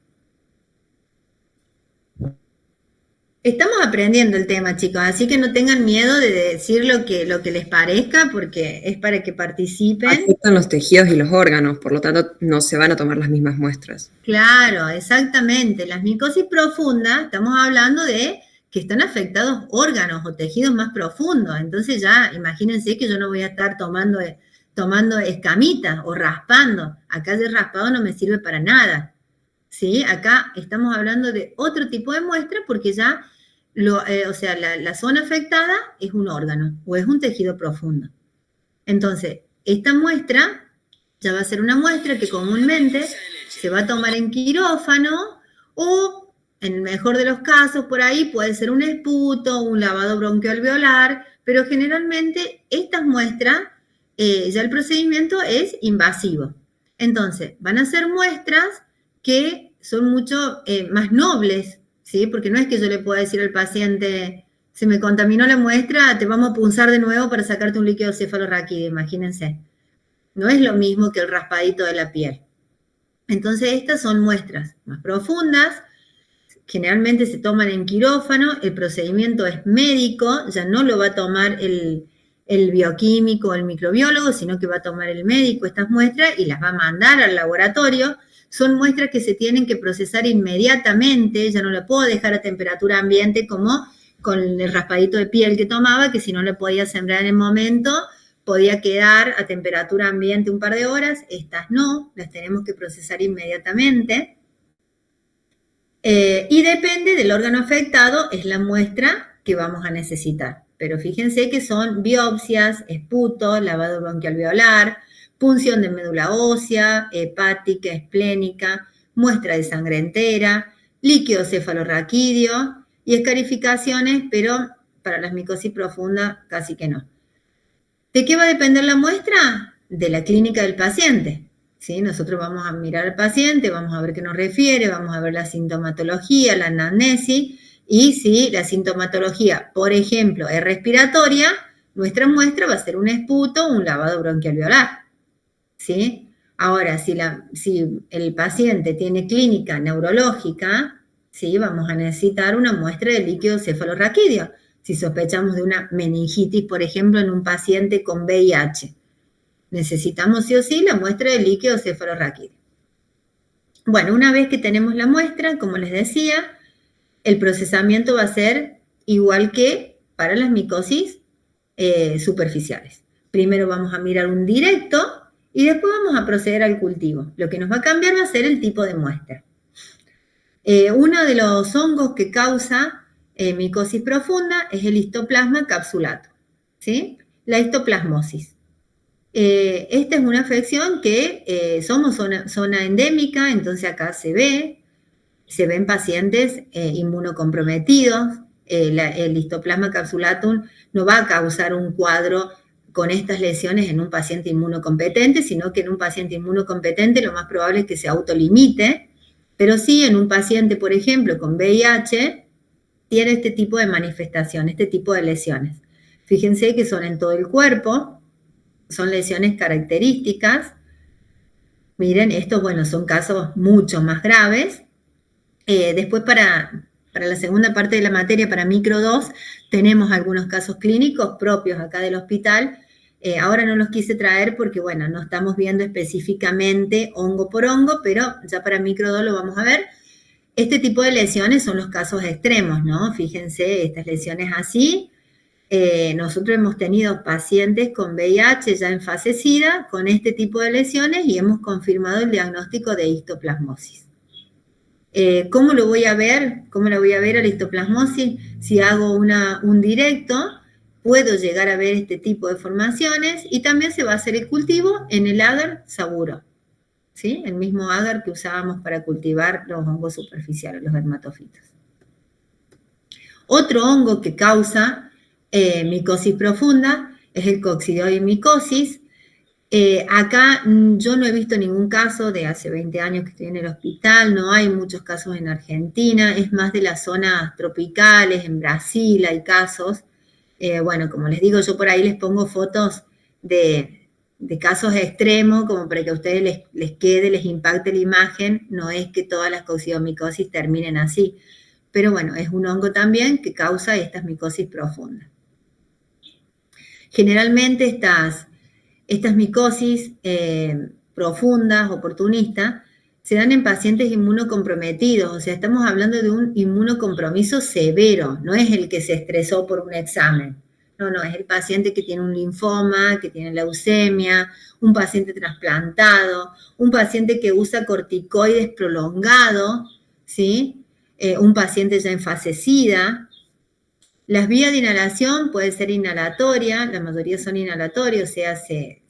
A: Estamos aprendiendo el tema, chicos, así que no tengan miedo de decir lo que les parezca, porque es para que participen.
F: Afectan los tejidos y los órganos, por lo tanto no se van a tomar las mismas muestras.
A: Claro, exactamente. Las micosis profundas, estamos hablando de que están afectados órganos o tejidos más profundos. Entonces ya imagínense que yo no voy a estar tomando escamitas o raspando. Acá el raspado no me sirve para nada. ¿Sí? Acá estamos hablando de otro tipo de muestra porque ya, la zona afectada es un órgano o es un tejido profundo. Entonces, esta muestra ya va a ser una muestra que comúnmente se va a tomar en quirófano o, en el mejor de los casos, por ahí puede ser un esputo, un lavado bronquialveolar, pero generalmente estas muestras, ya el procedimiento es invasivo. Entonces, van a ser muestras que son mucho más nobles, ¿sí? Porque no es que yo le pueda decir al paciente, se me contaminó la muestra, te vamos a punzar de nuevo para sacarte un líquido cefalorraquídeo, imagínense. No es lo mismo que el raspadito de la piel. Entonces, estas son muestras más profundas, generalmente se toman en quirófano, el procedimiento es médico, ya no lo va a tomar el bioquímico o el microbiólogo, sino que va a tomar el médico estas muestras y las va a mandar al laboratorio. Son muestras que se tienen que procesar inmediatamente, ya no la puedo dejar a temperatura ambiente como con el raspadito de piel que tomaba, que si no la podía sembrar en el momento, podía quedar a temperatura ambiente un par de horas. Estas no, las tenemos que procesar inmediatamente. Y depende del órgano afectado, es la muestra que vamos a necesitar. Pero fíjense que son biopsias, esputo, lavado bronquialveolar, punción de médula ósea, hepática, esplénica, muestra de sangre entera, líquido cefalorraquídeo y escarificaciones, pero para las micosis profundas casi que no. ¿De qué va a depender la muestra? De la clínica del paciente. ¿Sí? Nosotros vamos a mirar al paciente, vamos a ver qué nos refiere, vamos a ver la sintomatología, la anamnesis, y si la sintomatología, por ejemplo, es respiratoria, nuestra muestra va a ser un esputo o un lavado bronquialveolar. ¿Sí? Ahora, si el paciente tiene clínica neurológica, ¿sí? Vamos a necesitar una muestra de líquido cefalorraquídeo. Si sospechamos de una meningitis, por ejemplo, en un paciente con VIH, necesitamos sí o sí la muestra de líquido cefalorraquídeo. Bueno, una vez que tenemos la muestra, como les decía, el procesamiento va a ser igual que para las micosis superficiales. Primero vamos a mirar un directo y después vamos a proceder al cultivo. Lo que nos va a cambiar va a ser el tipo de muestra. Uno de los hongos que causa micosis profunda es el histoplasma capsulatum, ¿sí? La histoplasmosis. Esta es una afección que somos zona endémica, entonces acá se ve en pacientes inmunocomprometidos. El histoplasma capsulatum no va a causar un cuadro con estas lesiones en un paciente inmunocompetente, sino que en un paciente inmunocompetente lo más probable es que se autolimite, pero sí en un paciente, por ejemplo, con VIH, tiene este tipo de manifestación, este tipo de lesiones. Fíjense que son en todo el cuerpo, son lesiones características. Miren, estos, bueno, son casos mucho más graves. Después para la segunda parte de la materia, para micro 2, tenemos algunos casos clínicos propios acá del hospital. Ahora no los quise traer porque, bueno, no estamos viendo específicamente hongo por hongo, pero ya para micro 2 lo vamos a ver. Este tipo de lesiones son los casos extremos, ¿no? Fíjense, estas lesiones así. Nosotros hemos tenido pacientes con VIH ya en fase SIDA con este tipo de lesiones y hemos confirmado el diagnóstico de histoplasmosis. ¿Cómo lo voy a ver? ¿Cómo la voy a ver a la histoplasmosis? Si hago un directo, puedo llegar a ver este tipo de formaciones y también se va a hacer el cultivo en el agar Saburo, ¿sí? El mismo agar que usábamos para cultivar los hongos superficiales, los dermatofitos. Otro hongo que causa micosis profunda es el coccidioides. Acá yo no he visto ningún caso de hace 20 años que estoy en el hospital, no hay muchos casos en Argentina, es más de las zonas tropicales, en Brasil hay casos. Bueno, como les digo, yo por ahí les pongo fotos de casos extremos, como para que a ustedes les quede, les impacte la imagen, no es que todas las coccidiomicosis terminen así, pero bueno, es un hongo también que causa estas micosis profundas. Generalmente estas micosis profundas, oportunistas, se dan en pacientes inmunocomprometidos, o sea, estamos hablando de un inmunocompromiso severo, no es el que se estresó por un examen, no, es el paciente que tiene un linfoma, que tiene leucemia, un paciente trasplantado, un paciente que usa corticoides prolongado, ¿sí? Un paciente ya en fase SIDA. Las vías de inhalación puede ser inhalatoria, la mayoría son inhalatorias, o sea, se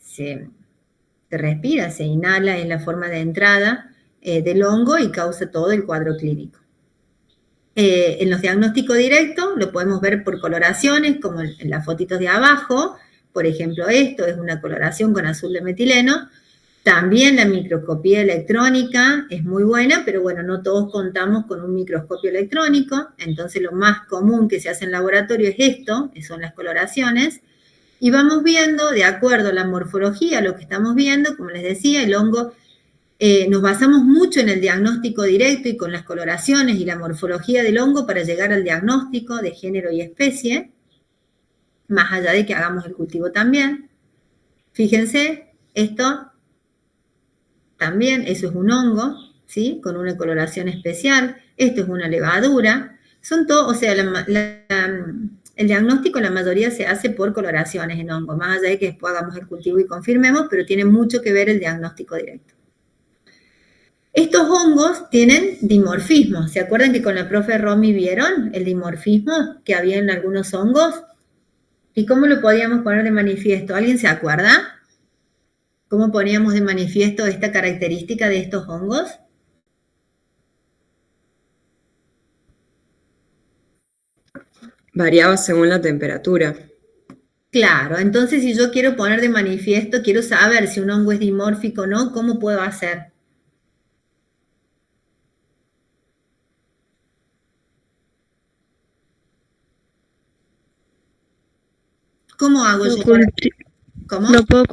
A: respira, se inhala en la forma de entrada del hongo y causa todo el cuadro clínico. En los diagnósticos directos lo podemos ver por coloraciones, como en las fotitos de abajo, por ejemplo esto es una coloración con azul de metileno. También la microscopía electrónica es muy buena, pero bueno, no todos contamos con un microscopio electrónico, entonces lo más común que se hace en laboratorio es esto, son las coloraciones, y vamos viendo, de acuerdo a la morfología, lo que estamos viendo, como les decía, el hongo, nos basamos mucho en el diagnóstico directo y con las coloraciones y la morfología del hongo para llegar al diagnóstico de género y especie, más allá de que hagamos el cultivo también. Fíjense, esto también, eso es un hongo, ¿sí? Con una coloración especial. Esto es una levadura. Son todo, o sea, el diagnóstico la mayoría se hace por coloraciones en hongo, más allá de que después hagamos el cultivo y confirmemos, pero tiene mucho que ver el diagnóstico directo. Estos hongos tienen dimorfismo. ¿Se acuerdan que con la profe Romy vieron el dimorfismo que había en algunos hongos? ¿Y cómo lo podíamos poner de manifiesto? ¿Alguien se acuerda? ¿Cómo poníamos de manifiesto esta característica de estos hongos?
F: Variaba según la temperatura.
A: Claro, entonces si yo quiero poner de manifiesto, quiero saber si un hongo es dimórfico o no, ¿cómo puedo hacer? ¿Cómo hago yo? ¿Cómo?
C: Lo puedo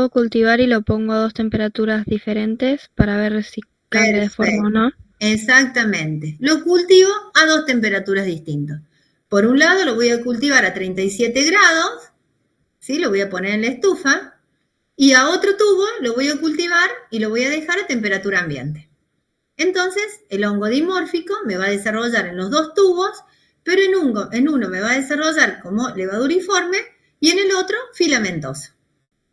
C: cultivar y lo pongo a 2 temperaturas diferentes para ver si cambia de forma o no.
A: Exactamente. Lo cultivo a 2 temperaturas distintas. Por un lado lo voy a cultivar a 37 grados, ¿sí? Lo voy a poner en la estufa, y a otro tubo lo voy a cultivar y lo voy a dejar a temperatura ambiente. Entonces, el hongo dimórfico me va a desarrollar en los 2 tubos, pero en uno me va a desarrollar como levaduriforme y en el otro filamentoso.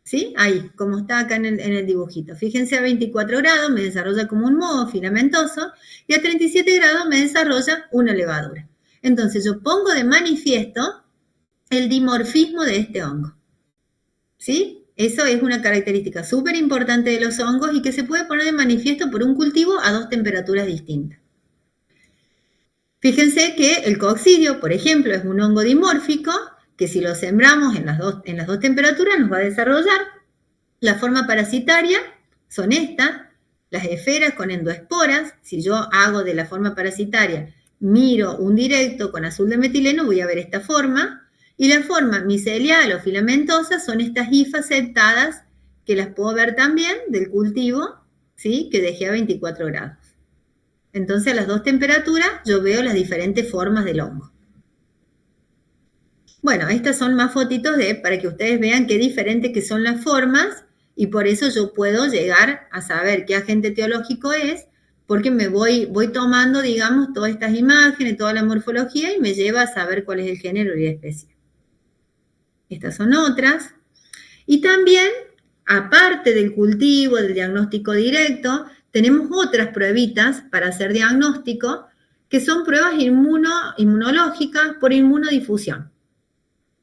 A: ¿Sí? Ahí, como está acá en el dibujito. Fíjense, a 24 grados me desarrolla como un moho filamentoso y a 37 grados me desarrolla una levadura. Entonces yo pongo de manifiesto el dimorfismo de este hongo. ¿Sí? Eso es una característica súper importante de los hongos y que se puede poner de manifiesto por un cultivo a 2 temperaturas distintas. Fíjense que el coccidio, por ejemplo, es un hongo dimórfico que si lo sembramos en las dos temperaturas nos va a desarrollar. La forma parasitaria son estas, las esferas con endoesporas. Si yo hago de la forma parasitaria, miro un directo con azul de metileno, voy a ver esta forma. Y la forma micelial o filamentosa son estas hifas septadas, que las puedo ver también del cultivo, ¿sí? Que dejé a 24 grados. Entonces a las 2 temperaturas yo veo las diferentes formas del hongo. Bueno, estas son más fotitos para que ustedes vean qué diferentes que son las formas y por eso yo puedo llegar a saber qué agente etiológico es, porque me voy tomando, digamos, todas estas imágenes, toda la morfología y me lleva a saber cuál es el género y la especie. Estas son otras. Y también, aparte del cultivo, del diagnóstico directo, tenemos otras pruebitas para hacer diagnóstico, que son pruebas inmunológicas por inmunodifusión.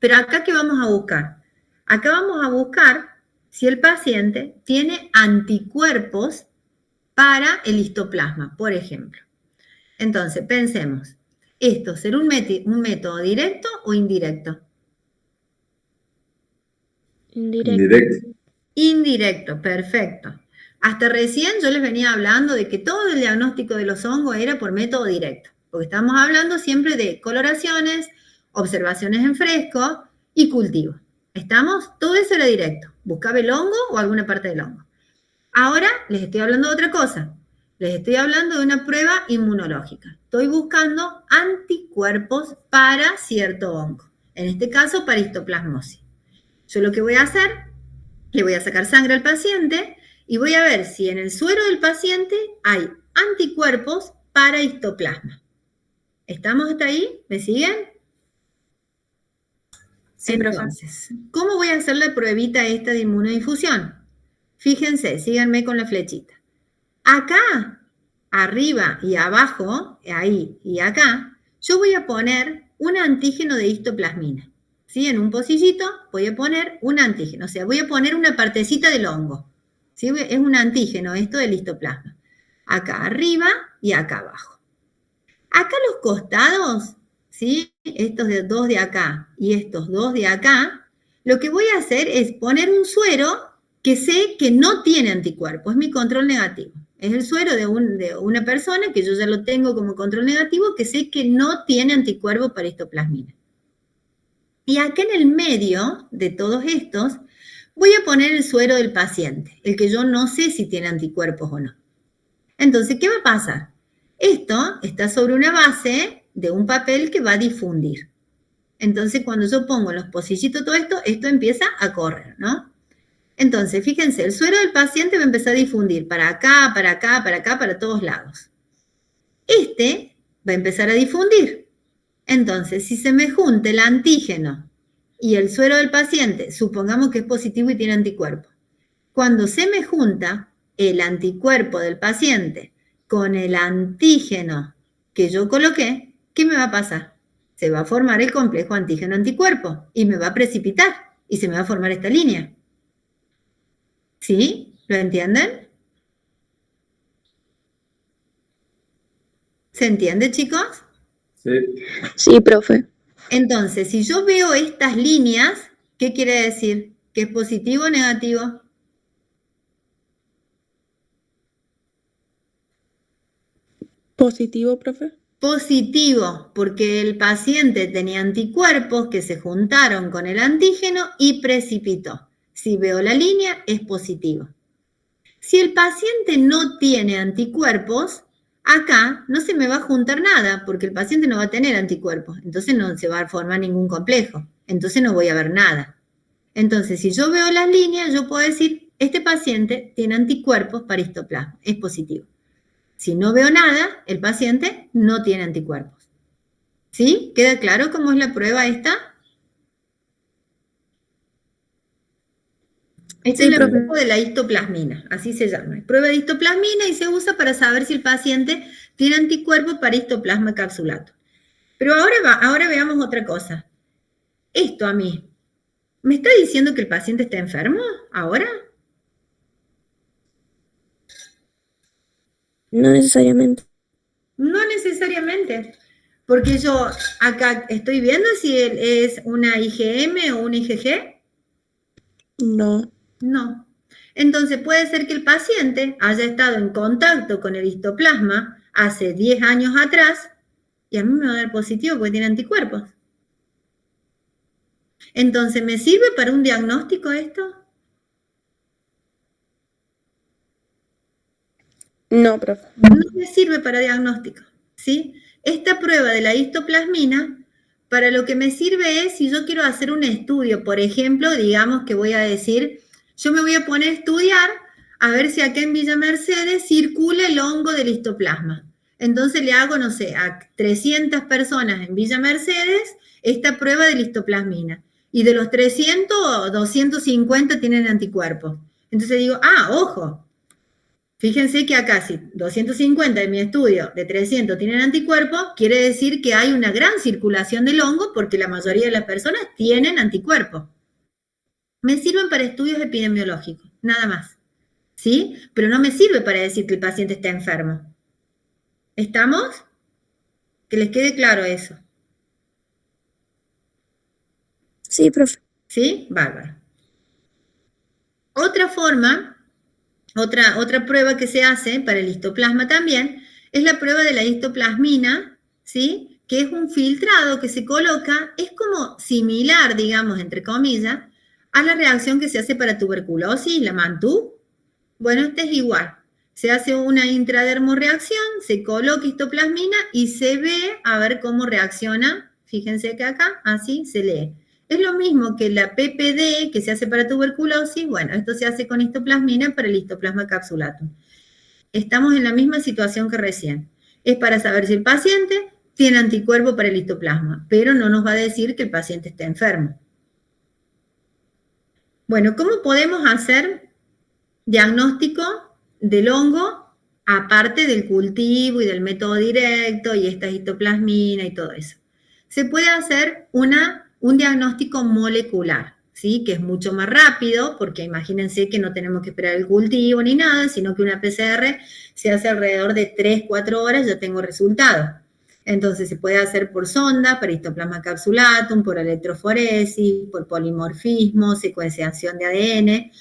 A: Pero acá, ¿qué vamos a buscar? Acá vamos a buscar si el paciente tiene anticuerpos para el histoplasma, por ejemplo. Entonces, pensemos, ¿esto será un método directo o indirecto?
C: Indirecto.
A: Indirecto, perfecto. Hasta recién yo les venía hablando de que todo el diagnóstico de los hongos era por método directo, porque estamos hablando siempre de coloraciones, observaciones en fresco y cultivo. ¿Estamos? Todo eso era directo. Buscaba el hongo o alguna parte del hongo. Ahora les estoy hablando de otra cosa. Les estoy hablando de una prueba inmunológica. Estoy buscando anticuerpos para cierto hongo. En este caso, para histoplasmosis. Yo lo que voy a hacer, le voy a sacar sangre al paciente y voy a ver si en el suero del paciente hay anticuerpos para histoplasma. ¿Estamos hasta ahí? ¿Me siguen?
E: Sí, profe.
A: Entonces, ¿cómo voy a hacer la pruebita esta de inmunodifusión? Fíjense, síganme con la flechita. Acá, arriba y abajo, ahí y acá, yo voy a poner un antígeno de histoplasmina. ¿Sí? En un pocillito voy a poner un antígeno, o sea, voy a poner una partecita del hongo. ¿Sí? Es un antígeno esto del histoplasma. Acá arriba y acá abajo. Acá los costados, ¿sí? Estos dos de acá y estos dos de acá, lo que voy a hacer es poner un suero que sé que no tiene anticuerpos, es mi control negativo. Es el suero de una persona que yo ya lo tengo como control negativo, que sé que no tiene anticuerpos para histoplasmina. Y acá en el medio de todos estos, voy a poner el suero del paciente, el que yo no sé si tiene anticuerpos o no. Entonces, ¿qué va a pasar? Esto está sobre una base de un papel que va a difundir. Entonces, cuando yo pongo los pocillitos, todo esto empieza a correr, ¿no? Entonces, fíjense, el suero del paciente va a empezar a difundir para acá, para acá, para acá, para todos lados. Este va a empezar a difundir. Entonces, si se me junta el antígeno y el suero del paciente, supongamos que es positivo y tiene anticuerpo. Cuando se me junta el anticuerpo del paciente con el antígeno que yo coloqué, ¿qué me va a pasar? Se va a formar el complejo antígeno-anticuerpo y me va a precipitar y se me va a formar esta línea. ¿Sí? ¿Lo entienden? ¿Se entiende, chicos?
D: Sí.
C: Sí, profe.
A: Entonces, si yo veo estas líneas, ¿qué quiere decir? ¿Que es positivo o negativo?
G: Positivo, profe.
A: Positivo, porque el paciente tenía anticuerpos que se juntaron con el antígeno y precipitó. Si veo la línea, es positivo. Si el paciente no tiene anticuerpos, acá no se me va a juntar nada, porque el paciente no va a tener anticuerpos, entonces no se va a formar ningún complejo, entonces no voy a ver nada. Entonces, si yo veo las líneas, yo puedo decir, este paciente tiene anticuerpos para histoplasma, es positivo. Si no veo nada, el paciente no tiene anticuerpos. ¿Sí? ¿Queda claro cómo es la prueba esta? Esta es la prueba de la histoplasmina, así se llama. Prueba de histoplasmina y se usa para saber si el paciente tiene anticuerpos para histoplasma capsulato. Pero ahora veamos otra cosa. Esto a mí, ¿me está diciendo que el paciente está enfermo ahora?
C: No necesariamente.
A: No necesariamente, porque yo acá estoy viendo si él es una IgM o un IgG.
G: No.
A: No. Entonces puede ser que el paciente haya estado en contacto con el histoplasma hace 10 años atrás y a mí me va a dar positivo porque tiene anticuerpos. Entonces, ¿me sirve para un diagnóstico esto?
G: No, profe.
A: No me sirve para diagnóstico, ¿sí? Esta prueba de la histoplasmina, para lo que me sirve es si yo quiero hacer un estudio, por ejemplo, digamos que voy a decir, yo me voy a poner a estudiar a ver si acá en Villa Mercedes circula el hongo del histoplasma. Entonces le hago, no sé, a 300 personas en Villa Mercedes esta prueba de histoplasmina. Y de los 300, 250 tienen anticuerpos. Entonces digo, ojo, fíjense que acá si 250 en mi estudio de 300 tienen anticuerpos, quiere decir que hay una gran circulación del hongo porque la mayoría de las personas tienen anticuerpos. Me sirven para estudios epidemiológicos, nada más. ¿Sí? Pero no me sirve para decir que el paciente está enfermo. ¿Estamos? Que les quede claro eso.
G: Sí, profe.
A: ¿Sí? Bárbaro. Otra forma, otra prueba que se hace para el histoplasma también, es la prueba de la histoplasmina, ¿sí? Que es un filtrado que se coloca, es como similar, digamos, entre comillas, a la reacción que se hace para tuberculosis, la MANTU. Bueno, esta es igual. Se hace una intradermoreacción, se coloca histoplasmina y se ve a ver cómo reacciona. Fíjense que acá, así se lee. Es lo mismo que la PPD que se hace para tuberculosis. Bueno, esto se hace con histoplasmina para el histoplasma capsulatum. Estamos en la misma situación que recién. Es para saber si el paciente tiene anticuerpo para el histoplasma, pero no nos va a decir que el paciente está enfermo. Bueno, ¿cómo podemos hacer diagnóstico del hongo aparte del cultivo y del método directo y esta histoplasmina y todo eso? Se puede hacer un diagnóstico molecular, ¿sí? Que es mucho más rápido, porque imagínense que no tenemos que esperar el cultivo ni nada, sino que una PCR se hace alrededor de 3-4 horas, ya tengo resultado. Entonces se puede hacer por sonda, para histoplasma capsulatum, por electroforesis, por polimorfismo, secuenciación de ADN,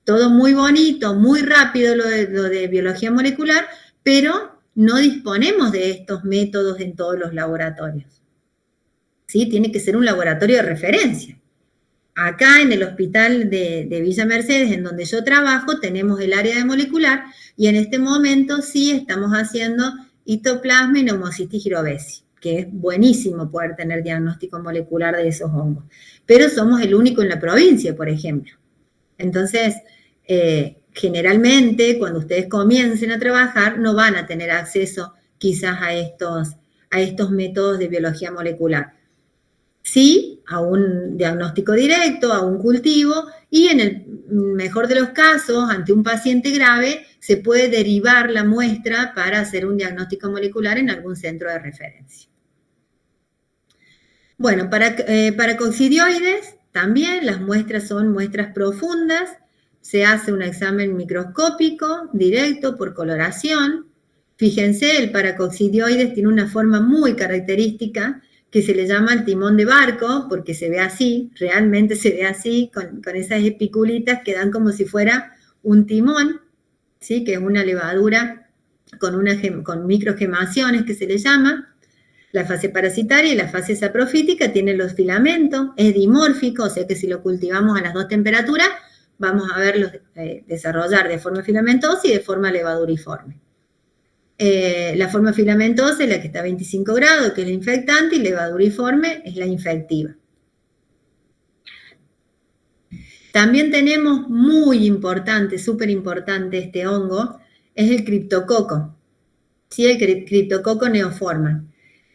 A: todo muy bonito, muy rápido lo de biología molecular, pero no disponemos de estos métodos en todos los laboratorios. ¿Sí? Tiene que ser un laboratorio de referencia. Acá en el hospital de Villa Mercedes, en donde yo trabajo, tenemos el área de molecular y en este momento sí estamos haciendo histoplasma y neumocitis girovesi, que es buenísimo poder tener diagnóstico molecular de esos hongos. Pero somos el único en la provincia, por ejemplo. Entonces, generalmente, cuando ustedes comiencen a trabajar, no van a tener acceso quizás a estos métodos de biología molecular. Sí, a un diagnóstico directo, a un cultivo, y en el mejor de los casos, ante un paciente grave, se puede derivar la muestra para hacer un diagnóstico molecular en algún centro de referencia. Bueno, para coccidioides, también las muestras son muestras profundas, se hace un examen microscópico directo por coloración. Fíjense, el paracoccidioides tiene una forma muy característica que se le llama el timón de barco, porque se ve así, realmente se ve así, con esas espiculitas que dan como si fuera un timón, ¿sí? Que es una levadura con microgemaciones que se le llama. La fase parasitaria y la fase saprofítica tienen los filamentos, es dimórfico, o sea que si lo cultivamos a las 2 temperaturas, vamos a verlos desarrollar de forma filamentosa y de forma levaduriforme. La forma filamentosa es la que está a 25 grados, que es la infectante, y levaduriforme es la infectiva. También tenemos muy importante, súper importante este hongo, es el criptococo, ¿sí? El criptococo neoforma.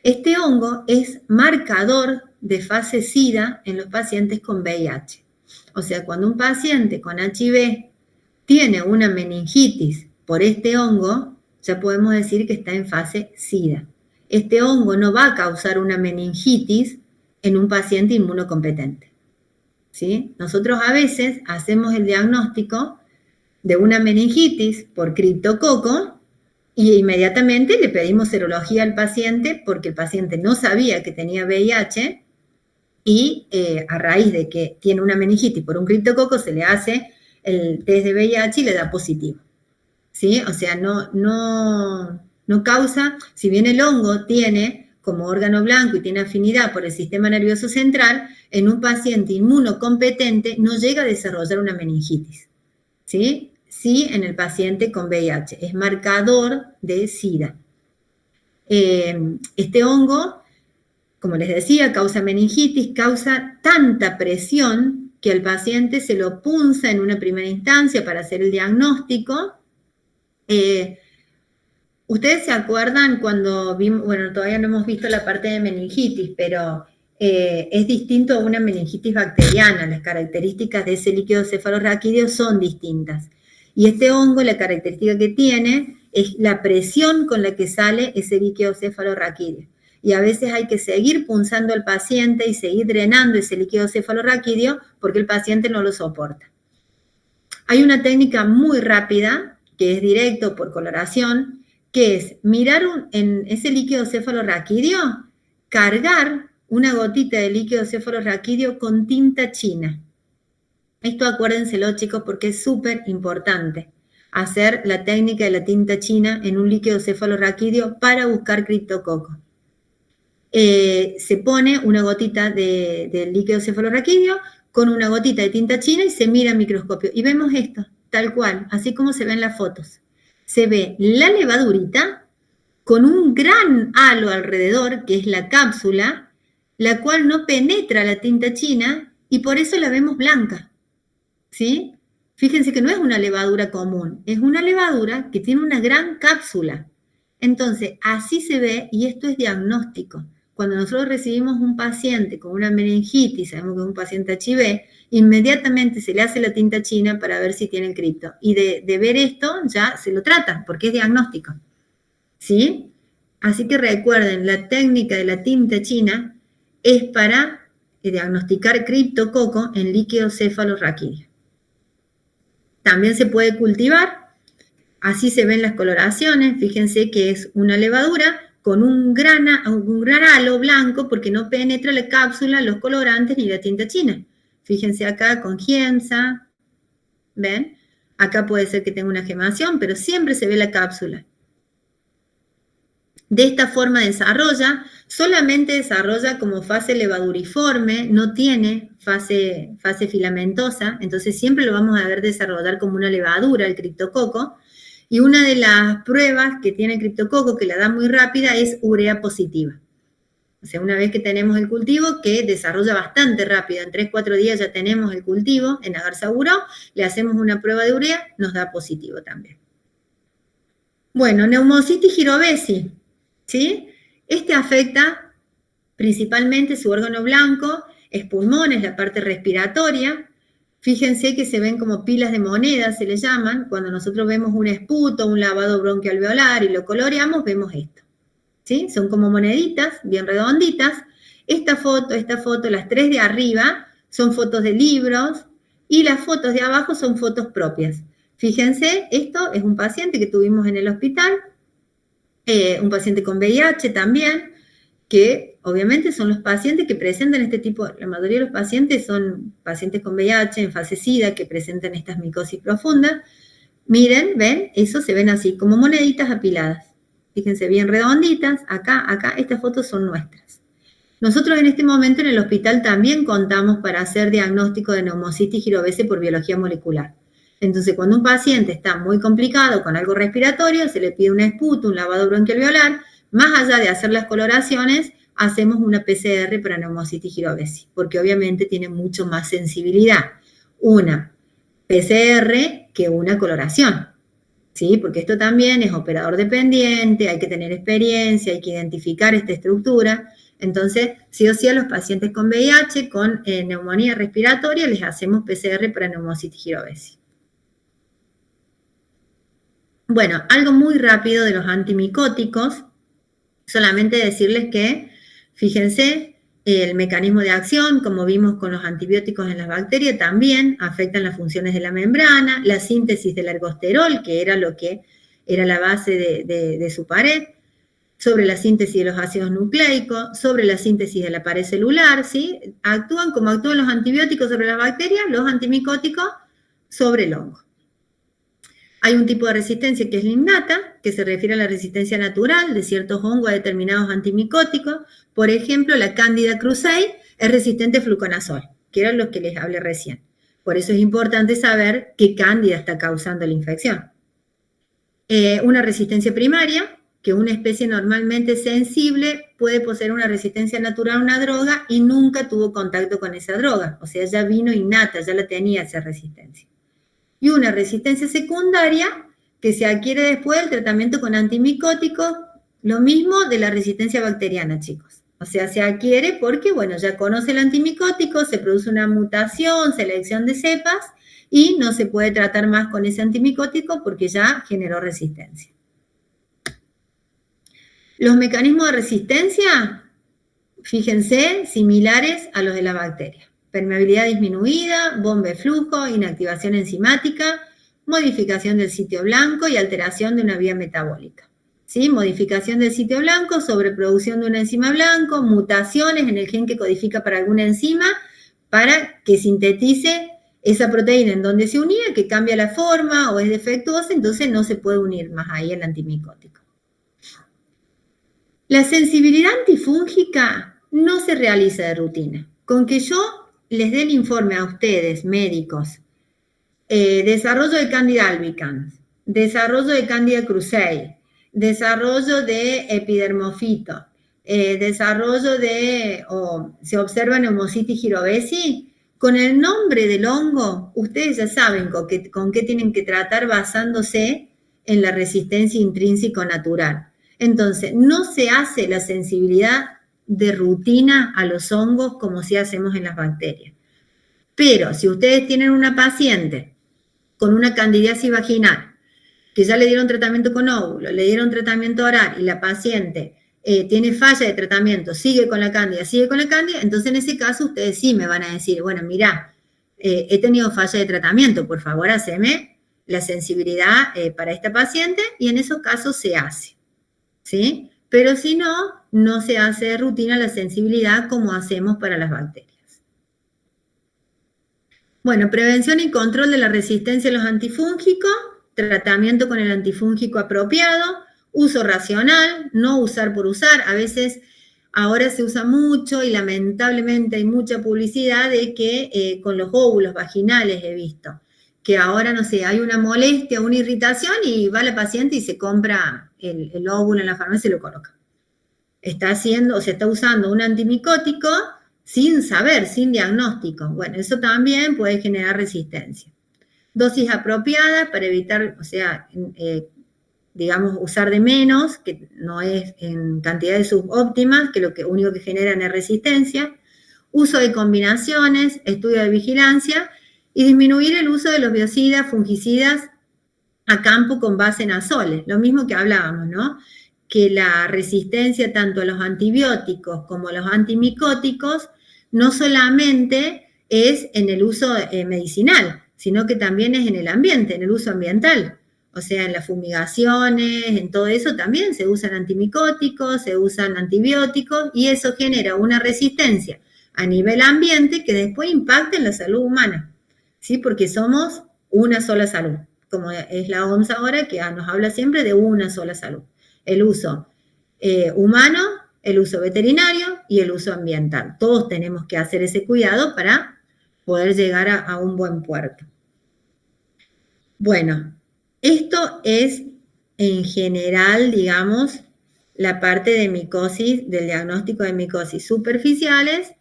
A: Este hongo es marcador de fase SIDA en los pacientes con VIH. O sea, cuando un paciente con HIV tiene una meningitis por este hongo, ya podemos decir que está en fase SIDA. Este hongo no va a causar una meningitis en un paciente inmunocompetente, ¿sí? Nosotros a veces hacemos el diagnóstico de una meningitis por criptococo y inmediatamente le pedimos serología al paciente porque el paciente no sabía que tenía VIH y a raíz de que tiene una meningitis por un criptococo se le hace el test de VIH y le da positivo. ¿Sí? O sea, no causa, si bien el hongo tiene como órgano blanco y tiene afinidad por el sistema nervioso central, en un paciente inmunocompetente no llega a desarrollar una meningitis, ¿sí? Sí, en el paciente con VIH, es marcador de SIDA. Este hongo, como les decía, causa meningitis, causa tanta presión que al paciente se lo punza en una primera instancia para hacer el diagnóstico. Ustedes se acuerdan cuando vimos, bueno, todavía no hemos visto la parte de meningitis, pero es distinto a una meningitis bacteriana. Las características de ese líquido cefalorraquídeo son distintas. Y este hongo, la característica que tiene es la presión con la que sale ese líquido cefalorraquídeo. Y a veces hay que seguir punzando al paciente y seguir drenando ese líquido cefalorraquídeo porque el paciente no lo soporta. Hay una técnica muy rápida, que es directo por coloración, que es mirar en ese líquido cefalorraquídeo, cargar una gotita de líquido cefalorraquídeo con tinta china. Esto acuérdenselo, chicos, porque es súper importante hacer la técnica de la tinta china en un líquido cefalorraquídeo para buscar criptococo. Se pone una gotita de líquido cefalorraquídeo con una gotita de tinta china y se mira en microscopio. Y vemos esto, tal cual, así como se ven las fotos. Se ve la levadurita con un gran halo alrededor, que es la cápsula, la cual no penetra la tinta china y por eso la vemos blanca. ¿Sí? Fíjense que no es una levadura común, es una levadura que tiene una gran cápsula. Entonces, así se ve y esto es diagnóstico. Cuando nosotros recibimos un paciente con una meningitis, sabemos que es un paciente HIV, inmediatamente se le hace la tinta china para ver si tiene el cripto. Y de ver esto ya se lo trata, porque es diagnóstico. ¿Sí? Así que recuerden, la técnica de la tinta china es para diagnosticar criptococo en líquido cefalorraquídeo. También se puede cultivar, así se ven las coloraciones, fíjense que es una levadura con un gran halo blanco porque no penetra la cápsula, los colorantes ni la tinta china. Fíjense acá con giemsa, ¿ven? Acá puede ser que tenga una gemación, pero siempre se ve la cápsula. De esta forma desarrolla, solamente desarrolla como fase levaduriforme, no tiene fase filamentosa, entonces siempre lo vamos a ver desarrollar como una levadura, el criptococo, y una de las pruebas que tiene el criptococo, que la da muy rápida, es urea positiva. O sea, una vez que tenemos el cultivo, que desarrolla bastante rápido, en 3-4 días ya tenemos el cultivo en agar-seguro, le hacemos una prueba de urea, nos da positivo también. Bueno, neumocitis girovesi, ¿sí? Este afecta principalmente su órgano blanco, es pulmones, la parte respiratoria. Fíjense que se ven como pilas de monedas, se le llaman. Cuando nosotros vemos un esputo, un lavado bronquialveolar y lo coloreamos, vemos esto. ¿Sí? Son como moneditas, bien redonditas. Esta foto, las tres de arriba, son fotos de libros y las fotos de abajo son fotos propias. Fíjense, esto es un paciente que tuvimos en el hospital, un paciente con VIH también, que obviamente son los pacientes que presentan este tipo, la mayoría de los pacientes son pacientes con VIH en fase SIDA que presentan estas micosis profundas. Miren, ven, eso se ven así, como moneditas apiladas. Fíjense, bien redonditas, acá, estas fotos son nuestras. Nosotros en este momento en el hospital también contamos para hacer diagnóstico de neumocitis girovesi por biología molecular. Entonces, cuando un paciente está muy complicado con algo respiratorio, se le pide un esputo, un lavado bronquialveolar. Más allá de hacer las coloraciones, hacemos una PCR para neumocitis girovesi, porque obviamente tiene mucho más sensibilidad una PCR que una coloración, ¿sí? Porque esto también es operador dependiente, hay que tener experiencia, hay que identificar esta estructura. Entonces, sí o sí a los pacientes con VIH, con neumonía respiratoria, les hacemos PCR para neumocitis girovesi. Bueno, algo muy rápido de los antimicóticos, solamente decirles que, fíjense, el mecanismo de acción, como vimos con los antibióticos en las bacterias, también afectan las funciones de la membrana, la síntesis del ergosterol, que era lo que era la base de su pared, sobre la síntesis de los ácidos nucleicos, sobre la síntesis de la pared celular, ¿sí? Actúan como actúan los antibióticos sobre las bacterias, los antimicóticos sobre el hongo. Hay un tipo de resistencia que es la innata, que se refiere a la resistencia natural de ciertos hongos a determinados antimicóticos. Por ejemplo, la Candida krusei es resistente a fluconazol, que era lo que les hablé recién. Por eso es importante saber qué cándida está causando la infección. Una resistencia primaria, que una especie normalmente sensible puede poseer una resistencia natural a una droga y nunca tuvo contacto con esa droga. O sea, ya vino innata, ya la tenía esa resistencia. Y una resistencia secundaria que se adquiere después del tratamiento con antimicóticos, lo mismo de la resistencia bacteriana, chicos. O sea, se adquiere porque, bueno, ya conoce el antimicótico, se produce una mutación, selección de cepas, y no se puede tratar más con ese antimicótico porque ya generó resistencia. Los mecanismos de resistencia, fíjense, similares a los de la bacteria. Permeabilidad disminuida, bomba de flujo, inactivación enzimática, modificación del sitio blanco y alteración de una vía metabólica. ¿Sí? Modificación del sitio blanco, sobreproducción de una enzima blanco, mutaciones en el gen que codifica para alguna enzima para que sintetice esa proteína en donde se unía, que cambia la forma o es defectuosa, entonces no se puede unir más ahí el antimicótico. La sensibilidad antifúngica no se realiza de rutina. Con que yo les dé el informe a ustedes, médicos, desarrollo de Candida albicans, desarrollo de Candida krusei, desarrollo de epidermofito, desarrollo de, se observa neumocitis girovesi, con el nombre del hongo, ustedes ya saben con qué tienen que tratar basándose en la resistencia intrínseca natural. Entonces, no se hace la sensibilidad de rutina a los hongos como si hacemos en las bacterias. Pero si ustedes tienen una paciente con una candidiasis vaginal, que ya le dieron tratamiento con óvulo, le dieron tratamiento oral y la paciente tiene falla de tratamiento, sigue con la cándida, entonces en ese caso ustedes sí me van a decir, bueno, mira, he tenido falla de tratamiento, por favor, haceme la sensibilidad para esta paciente, y en esos casos se hace, ¿sí? Pero si no, no se hace de rutina la sensibilidad como hacemos para las bacterias. Bueno, prevención y control de la resistencia a los antifúngicos, tratamiento con el antifúngico apropiado, uso racional, no usar por usar. A veces ahora se usa mucho y lamentablemente hay mucha publicidad de que con los óvulos vaginales he visto, que ahora, no sé, hay una molestia, una irritación y va la paciente y se compra el óvulo en la farmacia y lo coloca. Está haciendo, o sea, está usando un antimicótico sin saber, sin diagnóstico. Bueno, eso también puede generar resistencia. Dosis apropiadas para evitar, o sea, digamos, usar de menos, que no es en cantidades subóptimas, que lo único que generan es resistencia. Uso de combinaciones, estudio de vigilancia y disminuir el uso de los biocidas, fungicidas a campo con base en azoles. Lo mismo que hablábamos, ¿no? Que la resistencia tanto a los antibióticos como a los antimicóticos no solamente es en el uso medicinal, sino que también es en el ambiente, en el uso ambiental. O sea, en las fumigaciones, en todo eso también se usan antimicóticos, se usan antibióticos, y eso genera una resistencia a nivel ambiente que después impacta en la salud humana, ¿sí? Porque somos una sola salud, como es la OMS ahora, que nos habla siempre de una sola salud. El uso humano, el uso veterinario y el uso ambiental. Todos tenemos que hacer ese cuidado para poder llegar a un buen puerto. Bueno, esto es en general, digamos, la parte de micosis, del diagnóstico de micosis superficiales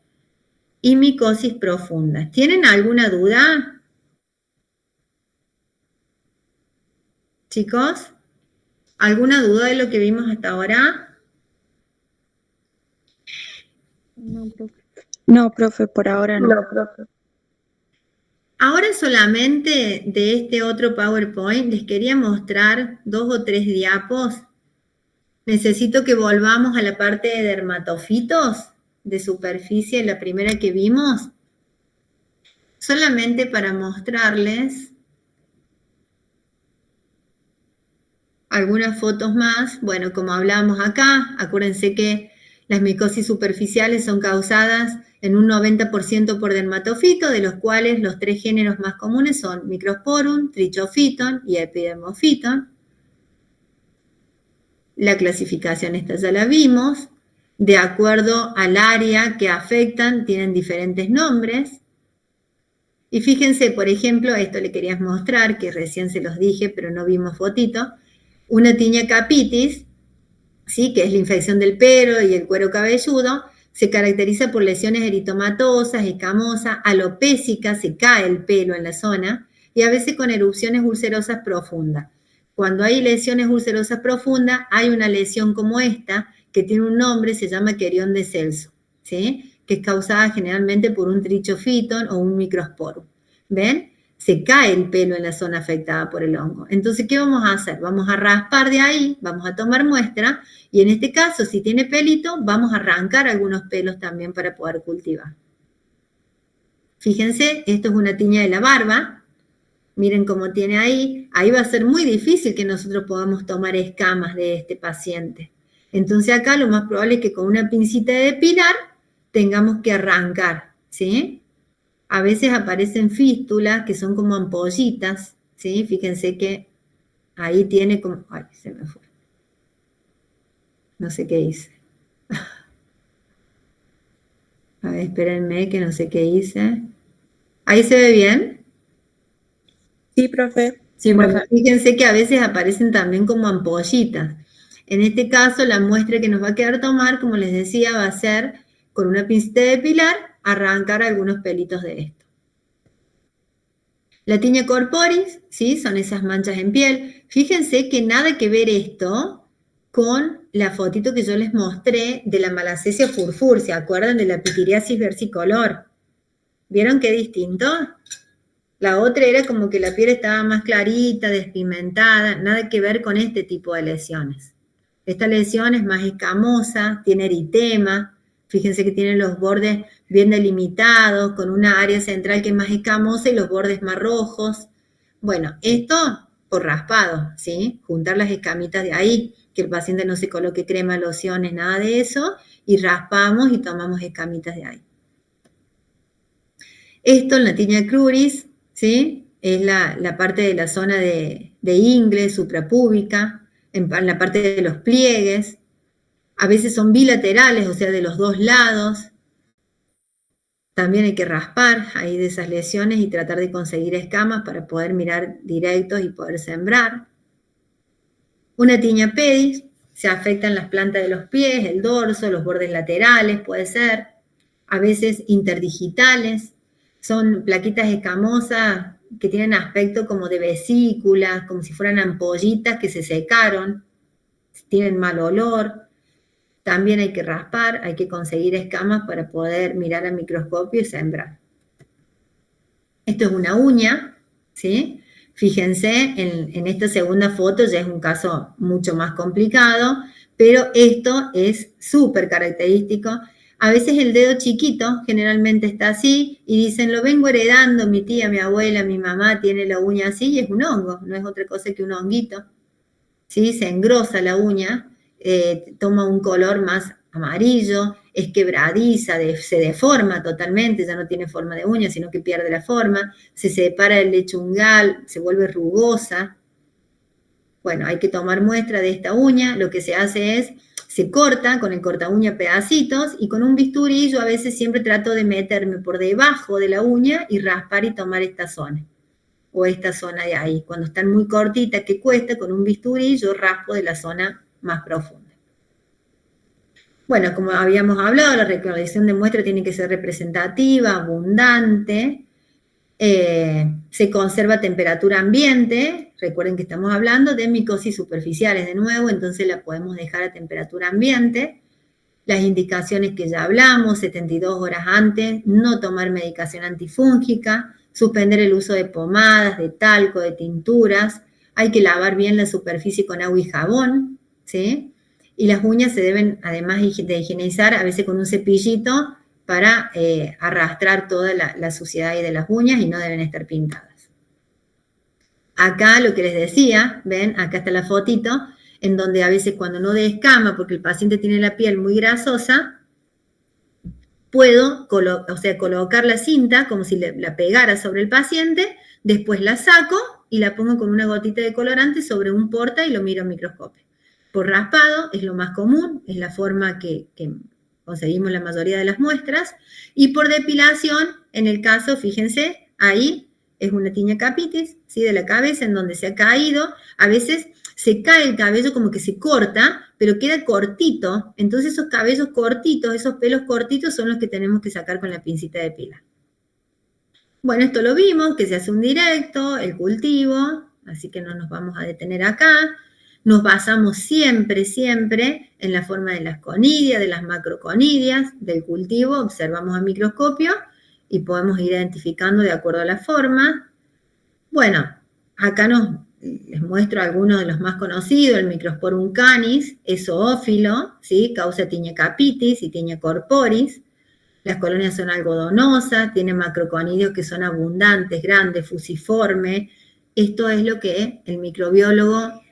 A: y micosis profundas. ¿Tienen alguna duda? Chicos, ¿alguna duda de lo que vimos hasta ahora?
G: No, profe, por ahora no.
A: Ahora solamente de este otro PowerPoint les quería mostrar 2 o 3 diapos. Necesito que volvamos a la parte de dermatofitos de superficie, la primera que vimos, solamente para mostrarles algunas fotos más. Bueno, como hablábamos acá, acuérdense que las micosis superficiales son causadas en un 90% por dermatofito, de los cuales los 3 géneros más comunes son Microsporum, Trichophyton y Epidermophyton. La clasificación esta ya la vimos. De acuerdo al área que afectan, tienen diferentes nombres. Y fíjense, por ejemplo, esto le quería mostrar, que recién se los dije, pero no vimos fotito. Una tinea capitis ¿sí? Que es la infección del pelo y el cuero cabelludo, se caracteriza por lesiones eritomatosas, escamosas, alopésicas, se cae el pelo en la zona, y a veces con erupciones ulcerosas profundas. Cuando hay lesiones ulcerosas profundas, hay una lesión como esta, que tiene un nombre, se llama querión de Celso, ¿sí? Que es causada generalmente por un trichofiton o un microsporum. ¿Ven? Se cae el pelo en la zona afectada por el hongo. Entonces, ¿qué vamos a hacer? Vamos a raspar de ahí, vamos a tomar muestra, y en este caso, si tiene pelito, vamos a arrancar algunos pelos también para poder cultivar. Fíjense, esto es una tiña de la barba. Miren cómo tiene ahí. Ahí va a ser muy difícil que nosotros podamos tomar escamas de este paciente. Entonces acá lo más probable es que con una pincita de depilar tengamos que arrancar, ¿sí? A veces aparecen fístulas que son como ampollitas, ¿sí? Fíjense que ahí tiene como... Ay, se me fue. No sé qué hice. A ver, espérenme que no sé qué hice. ¿Ahí se ve bien?
G: Sí, profe.
A: Sí, bueno, fíjense que a veces aparecen también como ampollitas. En este caso, la muestra que nos va a quedar tomar, como les decía, va a ser con una pincita de depilar, arrancar algunos pelitos de esto. La tiña corporis, ¿sí? Son esas manchas en piel. Fíjense que nada que ver esto con la fotito que yo les mostré de la malacesia furfur. ¿Se acuerdan de la pitiriasis versicolor? ¿Vieron qué distinto? La otra era como que la piel estaba más clarita, despigmentada, nada que ver con este tipo de lesiones. Esta lesión es más escamosa, tiene eritema, fíjense que tiene los bordes bien delimitados, con una área central que es más escamosa y los bordes más rojos. Bueno, esto por raspado, ¿sí? Juntar las escamitas de ahí, que el paciente no se coloque crema, lociones, nada de eso, y raspamos y tomamos escamitas de ahí. Esto en la tiña cruris, ¿sí? Es la parte de la zona de ingle, suprapúbica, en la parte de los pliegues. A veces son bilaterales, o sea, de los dos lados. También hay que raspar ahí de esas lesiones y tratar de conseguir escamas para poder mirar directos y poder sembrar. Una tiña pedis, se afectan las plantas de los pies, el dorso, los bordes laterales, puede ser. A veces interdigitales. Son plaquitas escamosas que tienen aspecto como de vesículas, como si fueran ampollitas que se secaron, tienen mal olor. También hay que raspar, hay que conseguir escamas para poder mirar al microscopio y sembrar. Esto es una uña, ¿sí? Fíjense, en esta segunda foto ya es un caso mucho más complicado, pero esto es súper característico. A veces el dedo chiquito generalmente está así y dicen, lo vengo heredando, mi tía, mi abuela, mi mamá tiene la uña así y es un hongo, no es otra cosa que un honguito. ¿Sí? Se engrosa la uña, toma un color más amarillo, es quebradiza, se deforma totalmente, ya no tiene forma de uña, sino que pierde la forma, se separa del lecho ungal, se vuelve rugosa. Bueno, hay que tomar muestra de esta uña, lo que se hace es, se corta con el corta uña pedacitos y con un bisturí yo a veces siempre trato de meterme por debajo de la uña y raspar y tomar esta zona, o esta zona de ahí. Cuando están muy cortitas, que cuesta, con un bisturí yo raspo de la zona más profunda. Bueno, como habíamos hablado, la recolección de muestra tiene que ser representativa, abundante, se conserva a temperatura ambiente. Recuerden que estamos hablando de micosis superficiales de nuevo, entonces la podemos dejar a temperatura ambiente. Las indicaciones que ya hablamos, 72 horas antes, no tomar medicación antifúngica, suspender el uso de pomadas, de talco, de tinturas, hay que lavar bien la superficie con agua y jabón, ¿sí? Y las uñas se deben, además de higienizar, a veces con un cepillito para arrastrar toda la suciedad de las uñas y no deben estar pintadas. Acá lo que les decía, ven, acá está la fotito, en donde a veces cuando no descama, porque el paciente tiene la piel muy grasosa, puedo colocar la cinta como si la pegara sobre el paciente, después la saco y la pongo con una gotita de colorante sobre un porta y lo miro en microscopio. Por raspado es lo más común, es la forma que conseguimos la mayoría de las muestras, y por depilación, en el caso, fíjense, ahí es una tiña capitis, ¿sí? De la cabeza en donde se ha caído, a veces se cae el cabello como que se corta, pero queda cortito. Entonces esos cabellos cortitos, esos pelos cortitos son los que tenemos que sacar con la pincita de pilar. Bueno, esto lo vimos, que se hace un directo, el cultivo, así que no nos vamos a detener acá. Nos basamos siempre, siempre en la forma de las conidias, de las macroconidias, del cultivo, observamos a microscopio y podemos ir identificando de acuerdo a la forma. Bueno, acá les muestro algunos de los más conocidos, el Microsporum canis, es zoófilo, ¿sí? Causa tinea capitis y tinea corporis. Las colonias son algodonosas, tienen macroconidios que son abundantes, grandes, fusiformes. Esto es lo que el microbiólogo